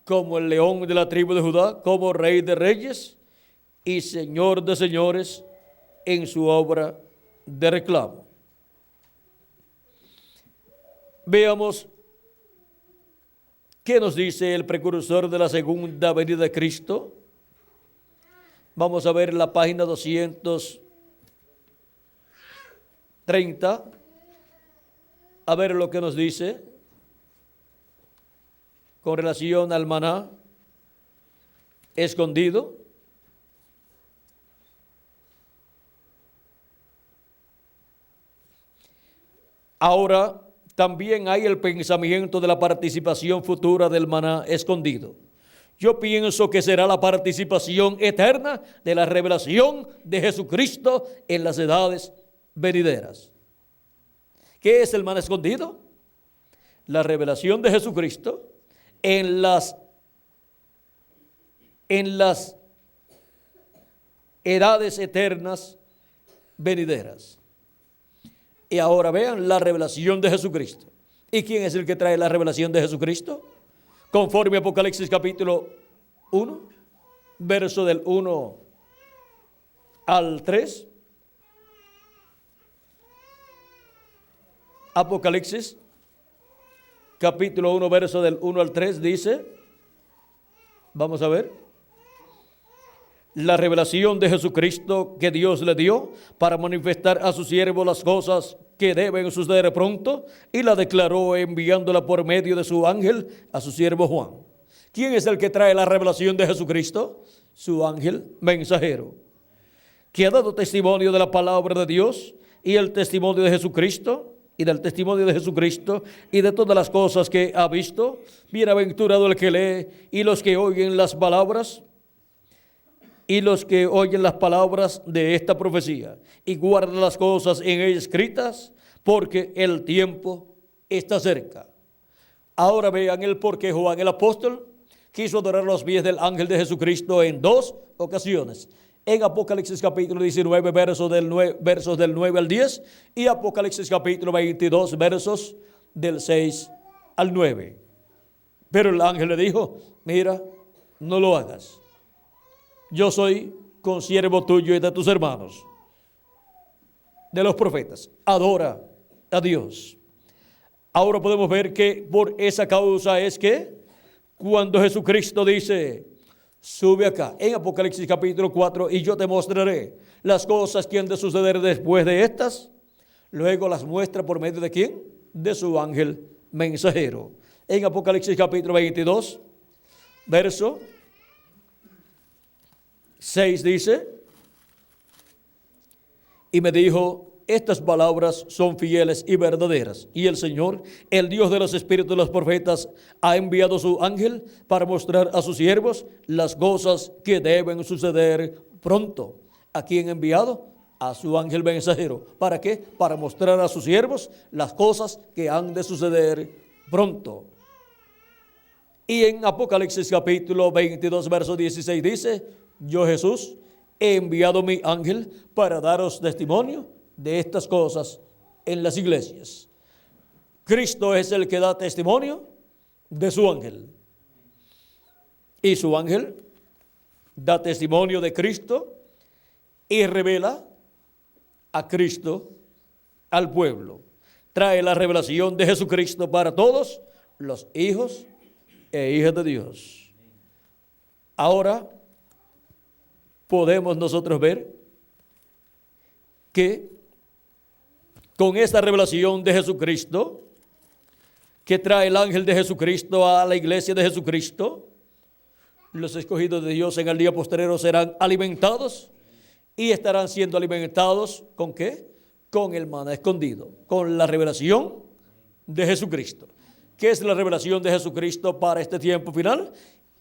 como el león de la tribu de Judá, como rey de reyes y señor de señores en su obra de reclamo. Veamos qué nos dice el precursor de la segunda venida de Cristo. Vamos a ver la página 230, a ver lo que nos dice con relación al maná escondido. Ahora también hay el pensamiento de la participación futura del maná escondido. Yo pienso que será la participación eterna de la revelación de Jesucristo en las edades venideras. ¿Qué es el maná escondido? La revelación de Jesucristo en las edades eternas venideras. Y ahora vean la revelación de Jesucristo. ¿Y quién es el que trae la revelación de Jesucristo? Conforme a Apocalipsis capítulo 1, verso del 1 al 3. Apocalipsis capítulo 1, verso del 1 al 3 dice, vamos a ver, la revelación de Jesucristo que Dios le dio para manifestar a su siervo las cosas que deben suceder pronto, y la declaró enviándola por medio de su ángel a su siervo Juan. ¿Quién es el que trae la revelación de Jesucristo? Su ángel mensajero, que ha dado testimonio de la palabra de Dios y el testimonio de Jesucristo, y del testimonio de Jesucristo y de todas las cosas que ha visto. Bienaventurado el que lee y los que oyen las palabras de esta profecía y guardan las cosas en ella escritas, porque el tiempo está cerca. Ahora vean el por qué Juan el apóstol quiso adorar los pies del ángel de Jesucristo en dos ocasiones. En Apocalipsis capítulo 19, versos del 9 al 10, y Apocalipsis capítulo 22, versos del 6 al 9. Pero el ángel le dijo, mira, no lo hagas. Yo soy consiervo tuyo y de tus hermanos, de los profetas. Adora a Dios. Ahora podemos ver que por esa causa es que cuando Jesucristo dice, sube acá, en Apocalipsis capítulo 4, y yo te mostraré las cosas que han de suceder después de estas, luego las muestra por medio de ¿quién? De su ángel mensajero. En Apocalipsis capítulo 22, verso 6 dice, y me dijo, estas palabras son fieles y verdaderas, y el Señor, el Dios de los espíritus de los profetas, ha enviado su ángel para mostrar a sus siervos las cosas que deben suceder pronto. ¿A quién ha enviado? A su ángel mensajero. ¿Para qué? Para mostrar a sus siervos las cosas que han de suceder pronto. Y en Apocalipsis capítulo 22, verso 16 dice, yo Jesús he enviado mi ángel para daros testimonio de estas cosas en las iglesias. Cristo es el que da testimonio de su ángel. Y su ángel da testimonio de Cristo y revela a Cristo al pueblo. Trae la revelación de Jesucristo para todos los hijos e hijas de Dios. Ahora podemos nosotros ver que con esta revelación de Jesucristo que trae el ángel de Jesucristo a la iglesia de Jesucristo, los escogidos de Dios en el día postrero serán alimentados y estarán siendo alimentados ¿con qué? Con el maná escondido, con la revelación de Jesucristo. ¿Qué es la revelación de Jesucristo para este tiempo final?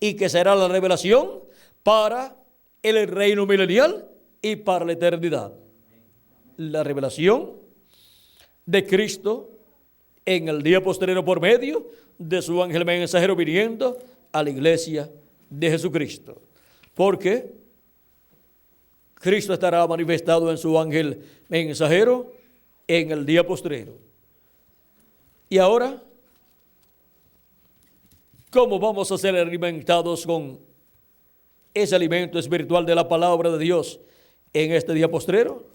Y que será la revelación para el reino milenial y para la eternidad. La revelación de Cristo en el día postrero por medio de su ángel mensajero viniendo a la iglesia de Jesucristo. Porque Cristo estará manifestado en su ángel mensajero en el día postrero. Y ahora, ¿cómo vamos a ser alimentados con ese alimento espiritual de la palabra de Dios en este día postrero?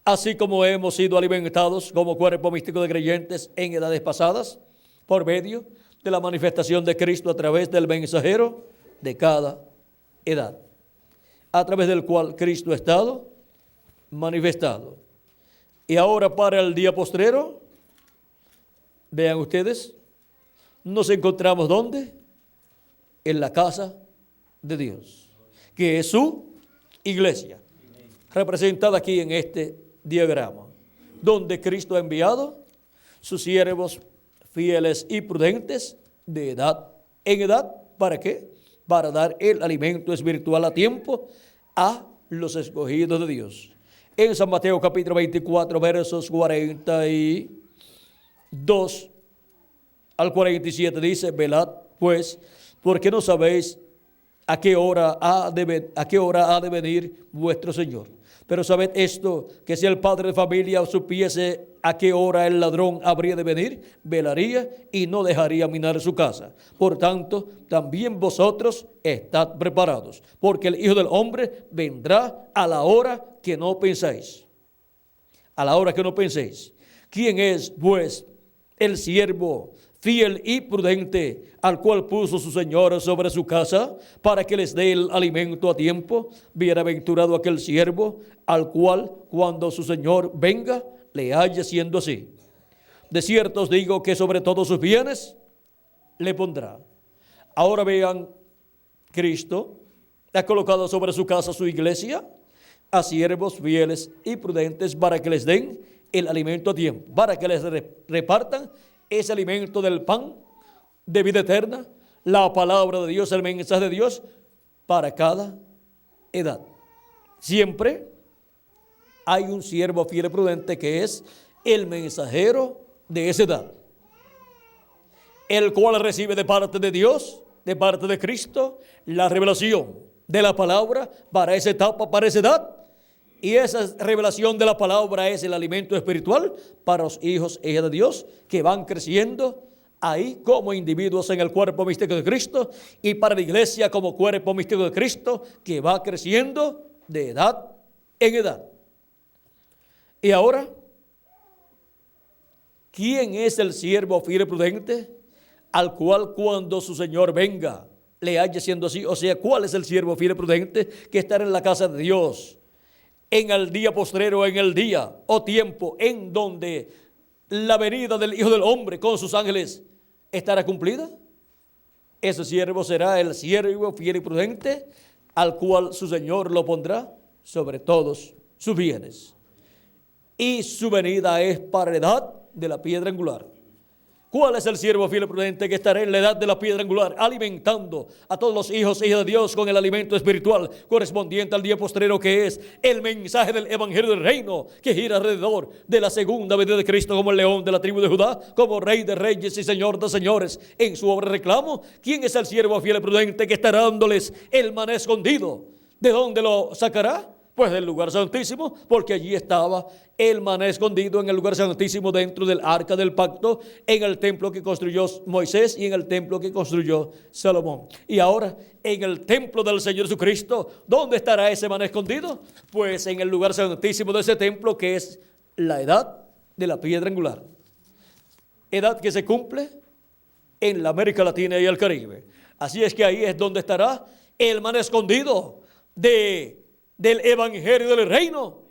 Así como hemos sido alimentados como cuerpo místico de creyentes en edades pasadas, por medio de la manifestación de Cristo a través del mensajero de cada edad, a través del cual Cristo ha estado manifestado. Y ahora para el día postrero, vean ustedes, nos encontramos ¿dónde? En la casa de Dios, que es su iglesia, representada aquí en este diagrama, donde Cristo ha enviado sus siervos fieles y prudentes de edad en edad. ¿Para qué? Para dar el alimento espiritual a tiempo a los escogidos de Dios. En San Mateo capítulo 24, versos 42 al 47 dice, velad pues, porque no sabéis a qué hora ha de venir vuestro Señor. Pero sabed esto, que si el padre de familia supiese a qué hora el ladrón habría de venir, velaría y no dejaría minar su casa. Por tanto, también vosotros estad preparados, porque el Hijo del Hombre vendrá a la hora que no pensáis. A la hora que no penséis. ¿Quién es, pues, el siervo fiel y prudente, al cual puso su señor sobre su casa, para que les dé el alimento a tiempo? Bienaventurado aquel siervo, al cual, cuando su señor venga, le halle siendo así. De cierto os digo que sobre todos sus bienes le pondrá. Ahora vean, Cristo ha colocado sobre su casa su iglesia, a siervos fieles y prudentes, para que les den el alimento a tiempo, para que les repartan ese alimento del pan de vida eterna, la palabra de Dios, el mensaje de Dios, para cada edad. Siempre hay un siervo fiel y prudente que es el mensajero de esa edad, el cual recibe de parte de Dios, de parte de Cristo, la revelación de la palabra para esa etapa, para esa edad. Y esa revelación de la palabra es el alimento espiritual para los hijos e hijas de Dios que van creciendo ahí como individuos en el cuerpo místico de Cristo, y para la iglesia como cuerpo místico de Cristo que va creciendo de edad en edad. Y ahora, ¿quién es el siervo fiel y prudente, al cual cuando su Señor venga le halle siendo así? O sea, ¿cuál es el siervo fiel y prudente que estará en la casa de Dios en el día postrero, en el día o tiempo en donde la venida del Hijo del Hombre con sus ángeles estará cumplida? Ese siervo será el siervo fiel y prudente, al cual su Señor lo pondrá sobre todos sus bienes. Y su venida es para la edad de la piedra angular. ¿Cuál es el siervo fiel y prudente que estará en la edad de la piedra angular, alimentando a todos los hijos e hijas de Dios con el alimento espiritual correspondiente al día postrero, que es el mensaje del evangelio del reino, que gira alrededor de la segunda venida de Cristo como el león de la tribu de Judá, como rey de reyes y señor de señores en su obra de reclamo? ¿Quién es el siervo fiel y prudente que estará dándoles el maná escondido? ¿De dónde lo sacará? Pues del lugar santísimo, porque allí estaba el maná escondido en el lugar santísimo, dentro del arca del pacto, en el templo que construyó Moisés y en el templo que construyó Salomón. Y ahora, en el templo del Señor Jesucristo, ¿dónde estará ese maná escondido? Pues en el lugar santísimo de ese templo, que es la edad de la piedra angular. Edad que se cumple en la América Latina y el Caribe. Así es que ahí es donde estará el maná escondido del evangelio del reino,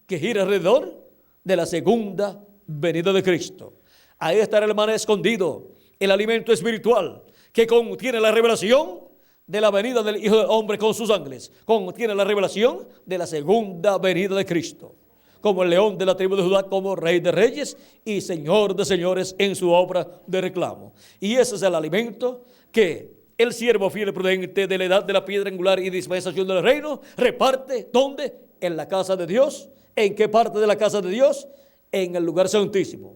que gira alrededor de la segunda venida de Cristo. Ahí estará el maná escondido, el alimento espiritual que contiene la revelación de la venida del Hijo del Hombre con sus ángeles, contiene la revelación de la segunda venida de Cristo, como el león de la tribu de Judá, como rey de reyes y señor de señores en su obra de reclamo. Y ese es el alimento que el siervo fiel y prudente de la edad de la piedra angular y dispensación del reino reparte. ¿Dónde? En la casa de Dios. ¿En qué parte de la casa de Dios? En el lugar santísimo.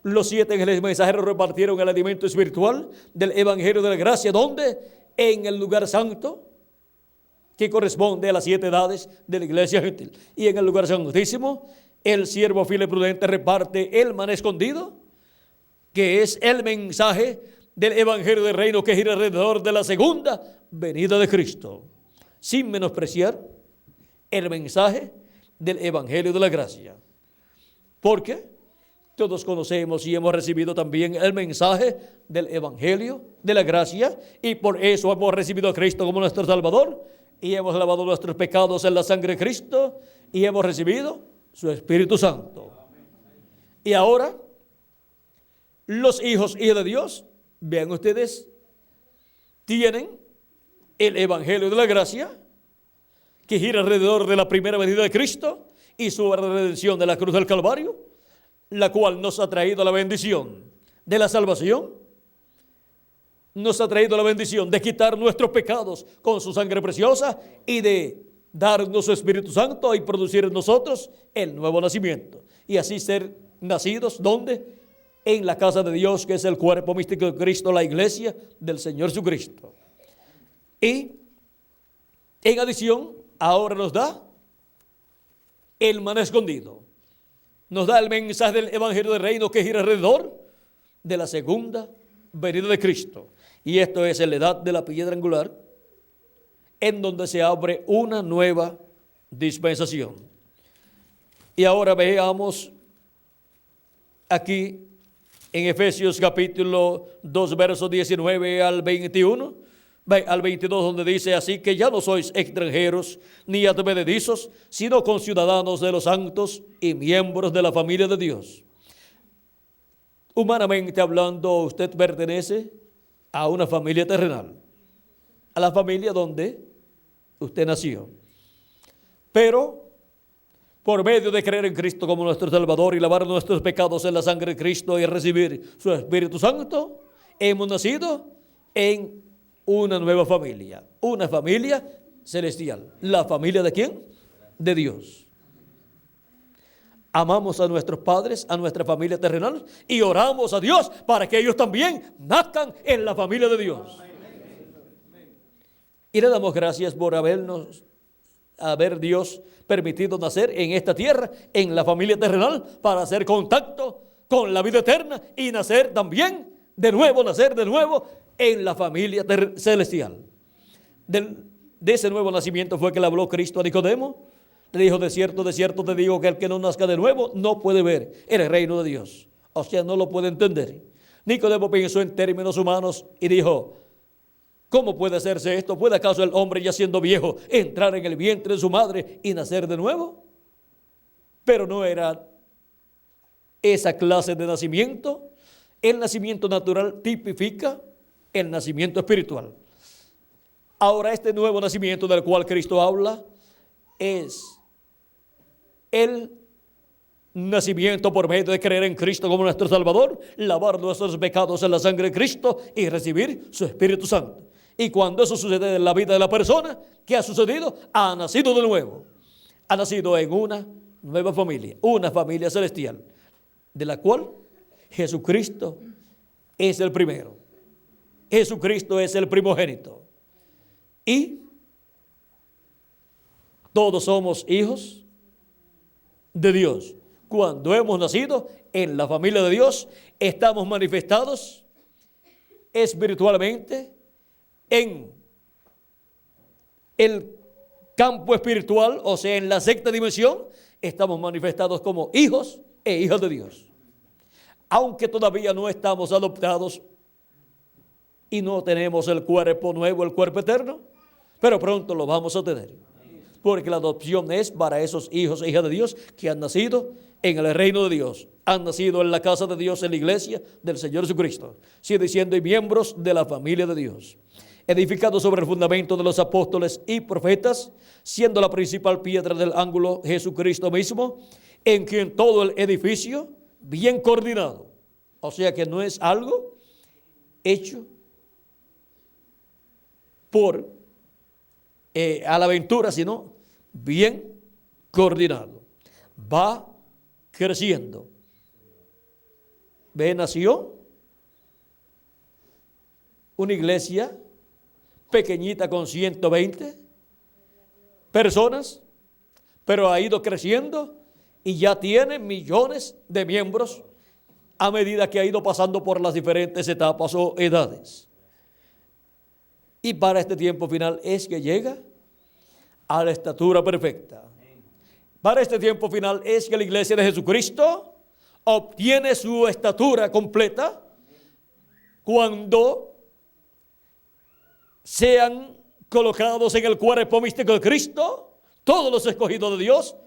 Los 7 ángeles mensajeros repartieron el alimento espiritual del evangelio de la gracia. ¿Dónde? En el lugar santo, que corresponde a las 7 edades de la iglesia gentil. Y en el lugar santísimo, el siervo fiel y prudente reparte el maná escondido, que es el mensaje del evangelio del reino, que gira alrededor de la segunda venida de Cristo, sin menospreciar el mensaje del evangelio de la gracia. Porque todos conocemos y hemos recibido también el mensaje del evangelio de la gracia, y por eso hemos recibido a Cristo como nuestro Salvador, y hemos lavado nuestros pecados en la sangre de Cristo, y hemos recibido su Espíritu Santo. Y ahora, los hijos y hijas de Dios, vean ustedes, tienen el evangelio de la gracia, que gira alrededor de la primera venida de Cristo y su redención de la cruz del Calvario, la cual nos ha traído la bendición de la salvación, nos ha traído la bendición de quitar nuestros pecados con su sangre preciosa y de darnos su Espíritu Santo y producir en nosotros el nuevo nacimiento, y así ser nacidos, ¿dónde? En la casa de Dios, que es el cuerpo místico de Cristo, la iglesia del Señor Jesucristo. Y En adición, ahora nos da el maná escondido. Nos da el mensaje del Evangelio del Reino que gira alrededor de la segunda venida de Cristo. Y esto es en la edad de la piedra angular, en donde se abre una nueva dispensación. Y ahora veamos aquí en Efesios capítulo 2, versos 19 al 21, al 22, donde dice: así que ya no sois extranjeros ni advenedizos, sino conciudadanos de los santos y miembros de la familia de Dios. Humanamente hablando, usted pertenece a una familia terrenal, a la familia donde usted nació. Pero por medio de creer en Cristo como nuestro Salvador y lavar nuestros pecados en la sangre de Cristo y recibir su Espíritu Santo, hemos nacido en una nueva familia, una familia celestial. ¿La familia de quién? De Dios. Amamos a nuestros padres, a nuestra familia terrenal, y oramos a Dios para que ellos también nazcan en la familia de Dios. Y le damos gracias por haber Dios permitido nacer en esta tierra, en la familia terrenal, para hacer contacto con la vida eterna y nacer también de nuevo en la familia celestial. De ese nuevo nacimiento fue que le habló Cristo a Nicodemo. Le dijo: de cierto te digo que el que no nazca de nuevo no puede ver el reino de Dios. O sea, no lo puede entender. Nicodemo pensó en términos humanos y dijo: ¿cómo puede hacerse esto? ¿Puede acaso el hombre, ya siendo viejo, entrar en el vientre de su madre y nacer de nuevo? Pero no era esa clase de nacimiento. El nacimiento natural tipifica el nacimiento espiritual. Ahora, este nuevo nacimiento del cual Cristo habla es el nacimiento por medio de creer en Cristo como nuestro Salvador, lavar nuestros pecados en la sangre de Cristo y recibir su Espíritu Santo. Y cuando eso sucede en la vida de la persona, ¿qué ha sucedido? Ha nacido de nuevo. Ha nacido en una nueva familia, una familia celestial, de la cual Jesucristo es el primero. Jesucristo es el primogénito. Y todos somos hijos de Dios. Cuando hemos nacido en la familia de Dios, estamos manifestados espiritualmente en el campo espiritual, o sea, en la sexta dimensión, estamos manifestados como hijos e hijas de Dios. Aunque todavía no estamos adoptados y no tenemos el cuerpo nuevo, el cuerpo eterno, pero pronto lo vamos a tener. Porque la adopción es para esos hijos e hijas de Dios que han nacido en el reino de Dios, han nacido en la casa de Dios, en la iglesia del Señor Jesucristo, siendo y miembros de la familia de Dios, edificados sobre el fundamento de los apóstoles y profetas, siendo la principal piedra del ángulo Jesucristo mismo, en quien todo el edificio bien coordinado, o sea que no es algo hecho por a la aventura, sino bien coordinado, va creciendo. Nació una iglesia pequeñita con 120 personas, pero ha ido creciendo y ya tiene millones de miembros a medida que ha ido pasando por las diferentes etapas o edades. Y para este tiempo final es que llega a la estatura perfecta. Para este tiempo final es que la iglesia de Jesucristo obtiene su estatura completa cuando sean colocados en el cuerpo místico de Cristo todos los escogidos de Dios,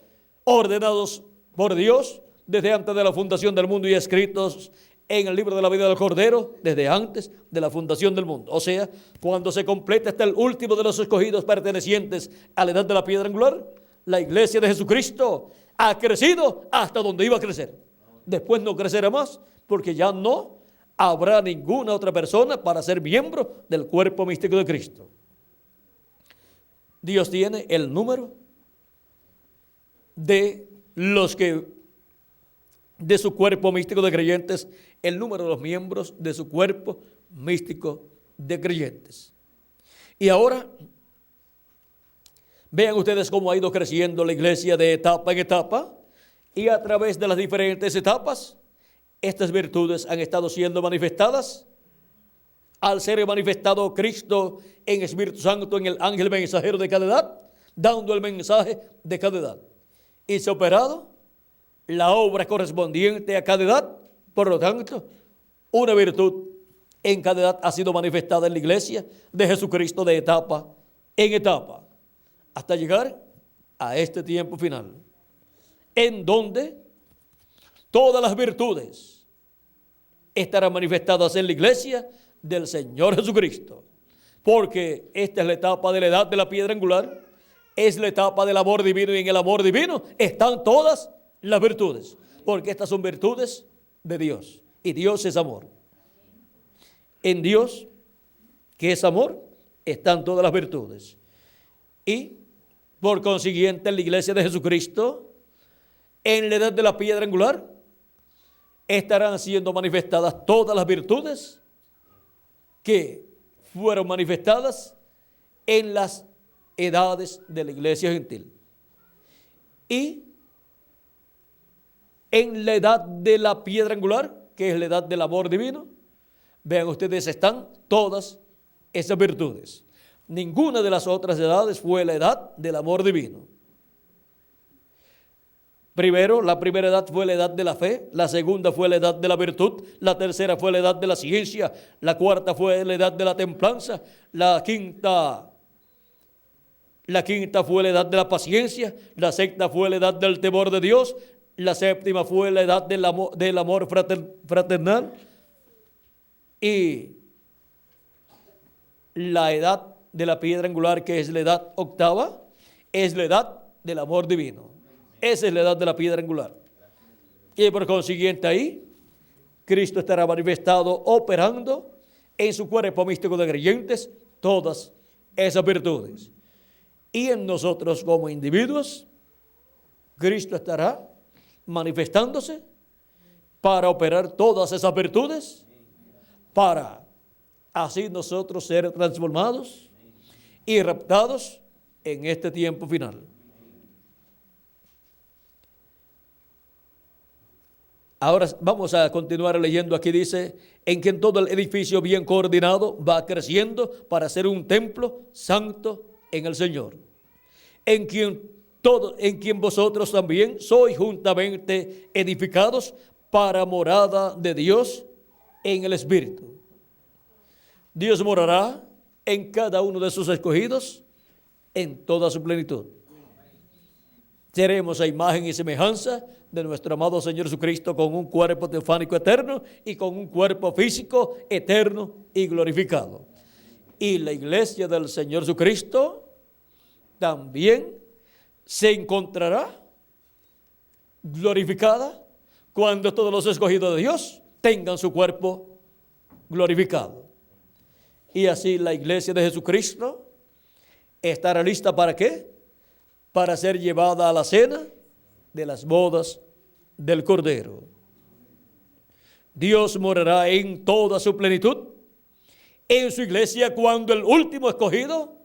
ordenados por Dios desde antes de la fundación del mundo y escritos en el libro de la vida del Cordero desde antes de la fundación del mundo. O sea, cuando se completa hasta el último de los escogidos pertenecientes a la edad de la piedra angular, la iglesia de Jesucristo ha crecido hasta donde iba a crecer. Después no crecerá más, porque ya no habrá ninguna otra persona para ser miembro del cuerpo místico de Cristo. Dios tiene el número de los que de su cuerpo místico de creyentes, el número de los miembros de su cuerpo místico de creyentes. Y ahora Vean ustedes cómo ha ido creciendo la iglesia de etapa en etapa, y a través de las diferentes etapas, estas virtudes han estado siendo manifestadas. Al ser manifestado Cristo en Espíritu Santo, en el ángel mensajero de cada edad, dando el mensaje de cada edad, y se ha operado la obra correspondiente a cada edad. Por lo tanto, una virtud en cada edad ha sido manifestada en la iglesia de Jesucristo de etapa en etapa, hasta llegar a este tiempo final, en donde todas las virtudes estarán manifestadas en la iglesia del Señor Jesucristo, porque esta es la etapa de la edad de la piedra angular, es la etapa del amor divino, y en el amor divino están todas las virtudes, porque estas son virtudes de Dios, y Dios es amor. En Dios, que es amor, están todas las virtudes, y por consiguiente en la iglesia de Jesucristo, en la edad de la piedra angular, estarán siendo manifestadas todas las virtudes que fueron manifestadas en las edades de la iglesia gentil. Y en la edad de la piedra angular, que es la edad del amor divino, vean ustedes, están todas esas virtudes. Ninguna de las otras edades fue la edad del amor divino. Primero, la primera edad fue la edad de la fe, la segunda fue la edad de la virtud, la tercera fue la edad de la ciencia, la cuarta fue la edad de la templanza, la quinta fue la edad de la paciencia, la sexta fue la edad del temor de Dios, la séptima fue la edad del amor fraternal, y la edad de la piedra angular, que es la edad octava, es la edad del amor divino. Esa es la edad de la piedra angular. Y por consiguiente ahí, Cristo estará manifestado, operando en su cuerpo místico de creyentes todas esas virtudes. Y en nosotros como individuos, Cristo estará manifestándose para operar todas esas virtudes, para así nosotros ser transformados y raptados en este tiempo final. Ahora vamos a continuar leyendo. Aquí dice, en quien todo el edificio bien coordinado va creciendo para ser un templo santo en el Señor, en quien vosotros también sois juntamente edificados para morada de Dios en el Espíritu. Dios morará en cada uno de sus escogidos en toda su plenitud. Seremos a imagen y semejanza de nuestro amado Señor Jesucristo, con un cuerpo teofánico eterno y con un cuerpo físico eterno y glorificado. Y la iglesia del Señor Jesucristo también se encontrará glorificada cuando todos los escogidos de Dios tengan su cuerpo glorificado. Y así la iglesia de Jesucristo estará lista ¿para qué? Para ser llevada a la cena de las bodas del Cordero. Dios morará en toda su plenitud en su iglesia cuando el último escogido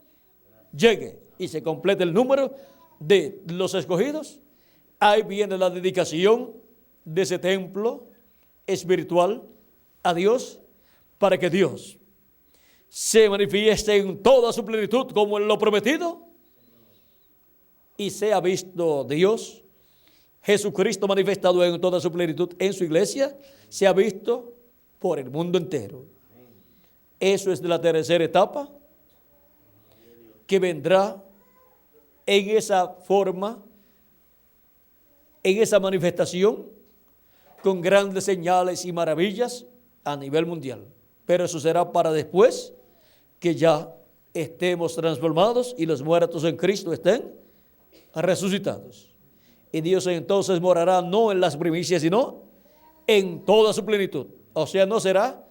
llegue y se complete el número de los escogidos. Ahí viene la dedicación de ese templo espiritual a Dios, para que Dios se manifieste en toda su plenitud como en lo prometido, y sea visto Dios, Jesucristo manifestado en toda su plenitud en su iglesia, se ha visto por el mundo entero. Eso es de la tercera etapa, que vendrá en esa forma, en esa manifestación, con grandes señales y maravillas a nivel mundial. Pero eso será para después que ya estemos transformados y los muertos en Cristo estén resucitados. Y Dios entonces morará no en las primicias, sino en toda su plenitud. O sea, no será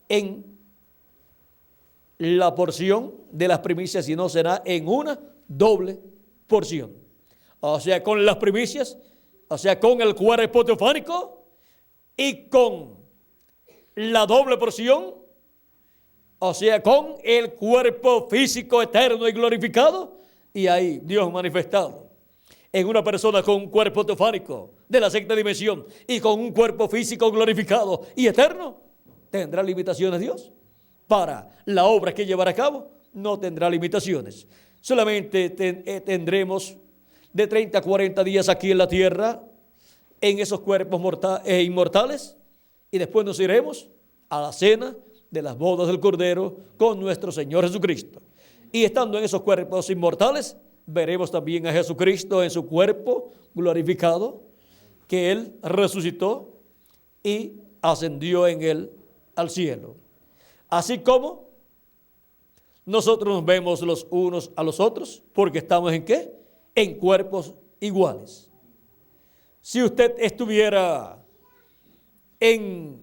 en la porción de las primicias, sino será en una doble porción. O sea, con las primicias, o sea, con el cuerpo teofánico y con la doble porción, o sea, con el cuerpo físico eterno y glorificado, Y ahí Dios manifestado en una persona con un cuerpo teofánico de la sexta dimensión y con un cuerpo físico glorificado y eterno, ¿tendrá limitaciones Dios? Para la obra que llevará a cabo, no tendrá limitaciones. Solamente tendremos de 30 a 40 días aquí en la tierra, en esos cuerpos inmortales, y después nos iremos a la cena de las bodas del Cordero con nuestro Señor Jesucristo. Y estando en esos cuerpos inmortales, veremos también a Jesucristo en su cuerpo glorificado, que Él resucitó y ascendió en Él al cielo. Así como nosotros nos vemos los unos a los otros, porque estamos ¿en qué? En cuerpos iguales. Si usted estuviera en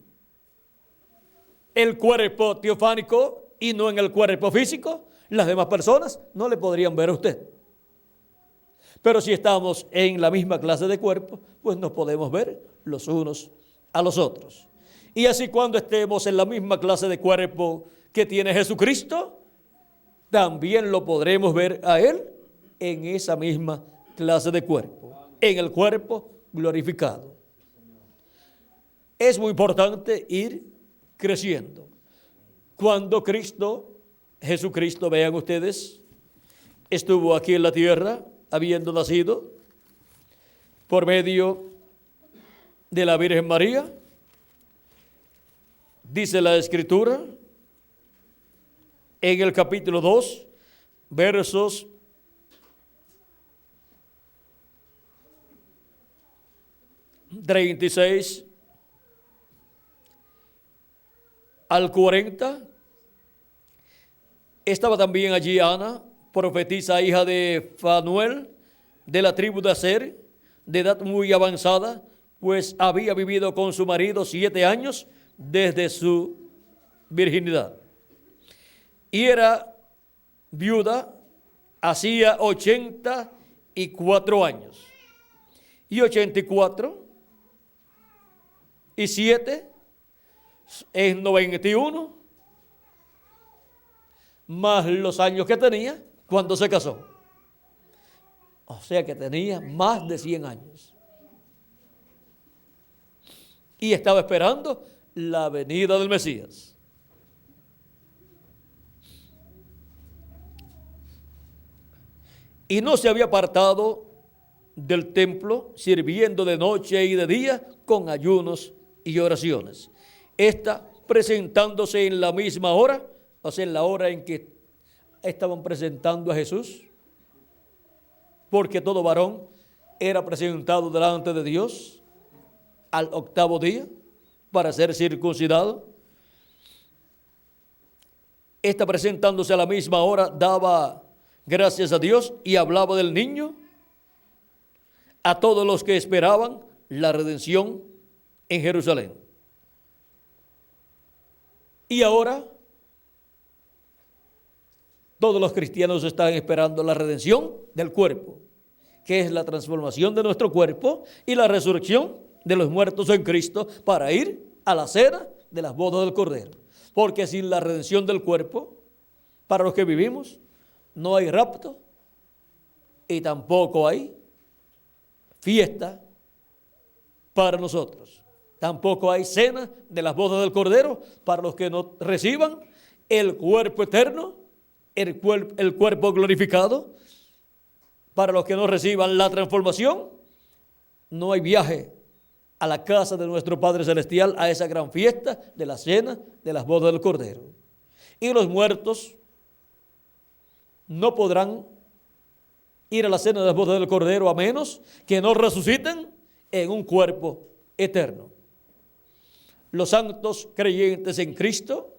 el cuerpo teofánico y no en el cuerpo físico, las demás personas no le podrían ver a usted. Pero si estamos en la misma clase de cuerpo, pues nos podemos ver los unos a los otros. Y así cuando estemos en la misma clase de cuerpo que tiene Jesucristo, también lo podremos ver a Él en esa misma clase de cuerpo, en el cuerpo glorificado. Es muy importante ir creciendo. Cuando Jesucristo, vean ustedes, estuvo aquí en la tierra, habiendo nacido por medio de la Virgen María, dice la Escritura, en el capítulo 2, versos 36 al 40, estaba también allí Ana, profetisa, hija de Fanuel, de la tribu de Aser, de edad muy avanzada, pues había vivido con su marido 7 años desde su virginidad. Y era viuda hacía 84 años. Y 84 y 7 es 91, más los años que tenía cuando se casó. O sea que tenía más de 100 años. Y estaba esperando la venida del Mesías. Y no se había apartado del templo, sirviendo de noche y de día con ayunos y oraciones. Esta presentándose en la misma hora, o sea, en la hora en que estaban presentando a Jesús, porque todo varón era presentado delante de Dios al 8º día para ser circuncidado. Esta presentándose a la misma hora daba gracias a Dios y hablaba del niño a todos los que esperaban la redención en Jerusalén. Y ahora todos los cristianos están esperando la redención del cuerpo, que es la transformación de nuestro cuerpo y la resurrección de los muertos en Cristo para ir a la cena de las bodas del Cordero. Porque sin la redención del cuerpo, para los que vivimos, no hay rapto y tampoco hay fiesta para nosotros. Tampoco hay cena de las bodas del Cordero para los que no reciban el cuerpo eterno, el cuerpo glorificado. Para los que no reciban la transformación, no hay viaje a la casa de nuestro Padre Celestial, a esa gran fiesta de la cena de las bodas del Cordero. Y los muertos no podrán ir a la cena de las bodas del Cordero a menos que no resuciten en un cuerpo eterno. Los santos creyentes en Cristo,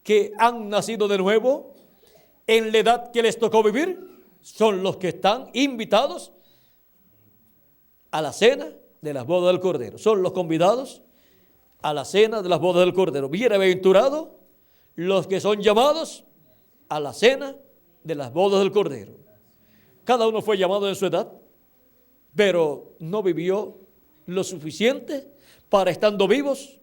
que han nacido de nuevo en la edad que les tocó vivir, son los que están invitados a la cena de las bodas del Cordero. Son los convidados a la cena de las bodas del Cordero. Bienaventurados los que son llamados a la cena de las bodas del Cordero. Cada uno fue llamado en su edad, pero no vivió lo suficiente para, estando vivos,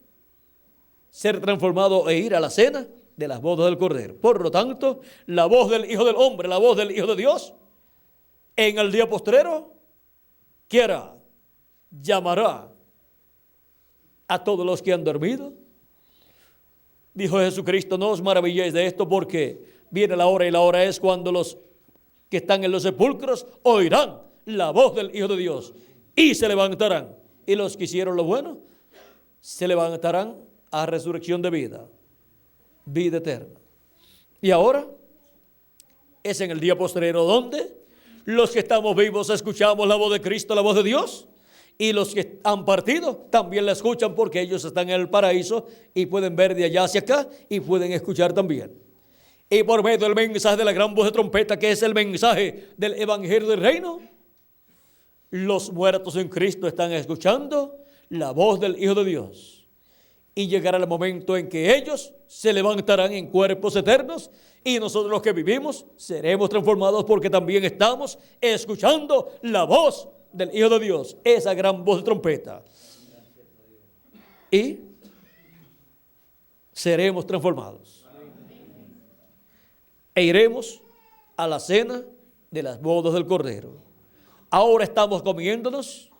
ser transformado e ir a la cena de las bodas del Cordero. Por lo tanto, la voz del Hijo del Hombre, la voz del Hijo de Dios, en el día postrero, ¿qué hará? Llamará a todos los que han dormido. Dijo Jesucristo, no os maravilléis de esto, porque viene la hora, y la hora es cuando los que están en los sepulcros oirán la voz del Hijo de Dios y se levantarán. Y los que hicieron lo bueno se levantarán a resurrección de vida, vida eterna. Y ahora es en el día postrero donde los que estamos vivos escuchamos la voz de Cristo, la voz de Dios, y los que han partido también la escuchan, porque ellos están en el paraíso y pueden ver de allá hacia acá y pueden escuchar también. Y por medio del mensaje de la gran voz de trompeta, que es el mensaje del Evangelio del Reino, los muertos en Cristo están escuchando la voz del Hijo de Dios. Y llegará el momento en que ellos se levantarán en cuerpos eternos, y nosotros los que vivimos seremos transformados, porque también estamos escuchando la voz del Hijo de Dios, esa gran voz de trompeta. Y seremos transformados. E iremos a la cena de las bodas del Cordero. Ahora estamos comiéndonos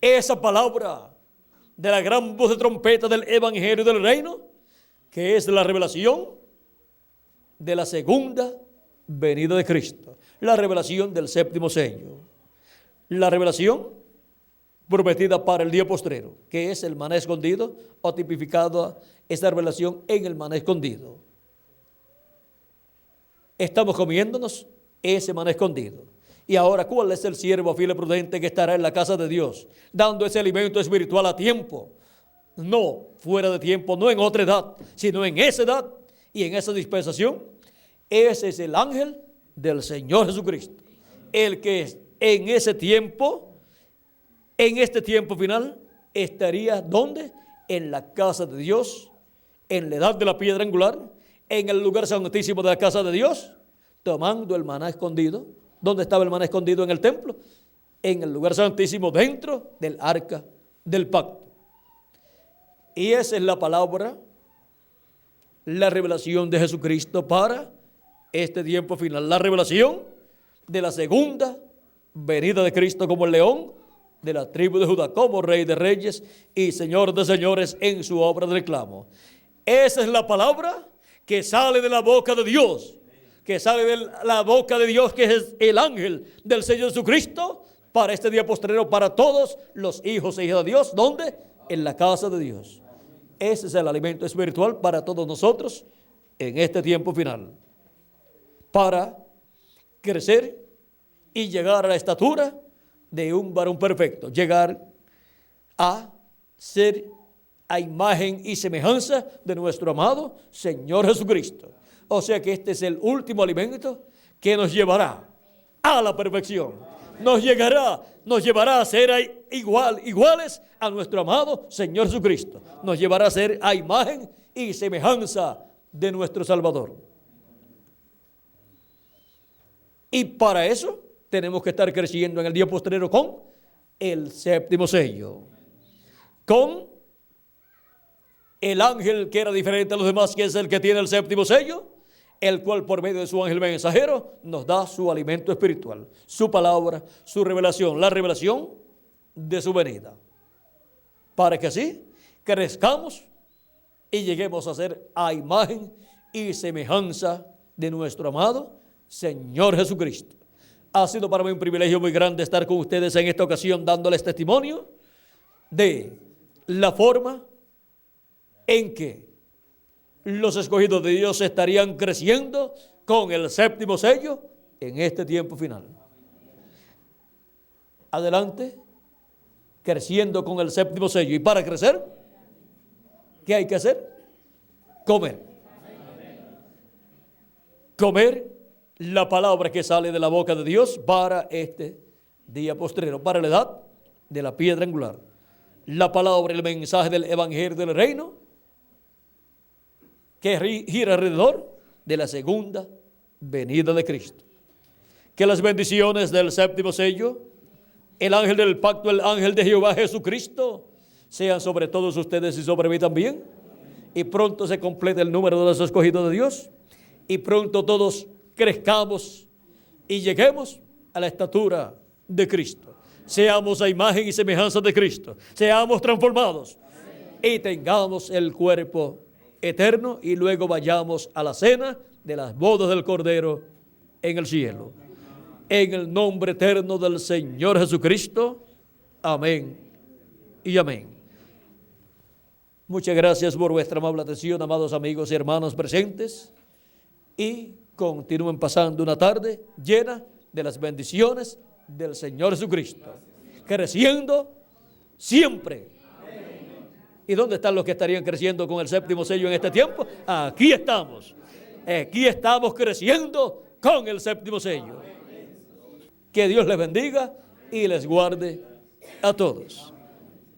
esa palabra de la gran voz de trompeta del Evangelio del Reino, que es la revelación de la segunda venida de Cristo, la revelación del séptimo sello, la revelación prometida para el día postrero, que es el maná escondido, o tipificado esta revelación en el maná escondido. Estamos comiéndonos ese maná escondido. Y ahora, ¿cuál es el siervo fiel y prudente que estará en la casa de Dios, dando ese alimento espiritual a tiempo? No fuera de tiempo, no en otra edad, sino en esa edad y en esa dispensación. Ese es el ángel del Señor Jesucristo, el que en ese tiempo, en este tiempo final, estaría ¿dónde? En la casa de Dios, en la edad de la piedra angular, en el lugar santísimo de la casa de Dios, tomando el maná escondido. ¿Dónde estaba el maná escondido? En el templo, en el lugar santísimo, dentro del arca del pacto. Y esa es la palabra, la revelación de Jesucristo para este tiempo final, la revelación de la segunda venida de Cristo como el león de la tribu de Judá, como Rey de reyes y Señor de señores en su obra de reclamo. Esa es la palabra que sale de la boca de Dios, que sale de la boca de Dios, que es el ángel del Señor Jesucristo, para este día postrero, para todos los hijos e hijas de Dios. ¿Dónde? En la casa de Dios. Ese es el alimento espiritual para todos nosotros en este tiempo final, para crecer y llegar a la estatura de un varón perfecto, llegar a ser a imagen y semejanza de nuestro amado Señor Jesucristo. O sea que este es el último alimento que nos llevará a la perfección. Nos llevará a ser iguales a nuestro amado Señor Jesucristo. Nos llevará a ser a imagen y semejanza de nuestro Salvador. Y para eso tenemos que estar creciendo en el día postrero con el séptimo sello, con el ángel que era diferente a los demás, que es el que tiene el séptimo sello, el cual por medio de su ángel mensajero nos da su alimento espiritual, su palabra, su revelación, la revelación de su venida, para que así crezcamos y lleguemos a ser a imagen y semejanza de nuestro amado Señor Jesucristo. Ha sido para mí un privilegio muy grande estar con ustedes en esta ocasión, dándoles testimonio de la forma en que los escogidos de Dios estarían creciendo con el séptimo sello en este tiempo final. Adelante, creciendo con el séptimo sello. Y para crecer, ¿qué hay que hacer? Comer. Comer la palabra que sale de la boca de Dios para este día postrero, para la edad de la piedra angular. La palabra, el mensaje del Evangelio del Reino, que gira alrededor de la segunda venida de Cristo. Que las bendiciones del séptimo sello, el ángel del pacto, el ángel de Jehová Jesucristo, sean sobre todos ustedes y sobre mí también. y pronto se complete el número de los escogidos de Dios y pronto todos crezcamos y lleguemos a la estatura de Cristo. Seamos a imagen y semejanza de Cristo. Seamos transformados y tengamos el cuerpo eterno y luego vayamos a la cena de las bodas del Cordero en el cielo. En el nombre eterno del Señor Jesucristo. Amén y amén. Muchas gracias por vuestra amable atención, amados amigos y hermanos presentes. Y continúen pasando una tarde llena de las bendiciones del Señor Jesucristo. Creciendo siempre. ¿Y dónde están los que estarían creciendo con el séptimo sello en este tiempo? Aquí estamos. Aquí estamos creciendo con el séptimo sello. Que Dios les bendiga y les guarde a todos.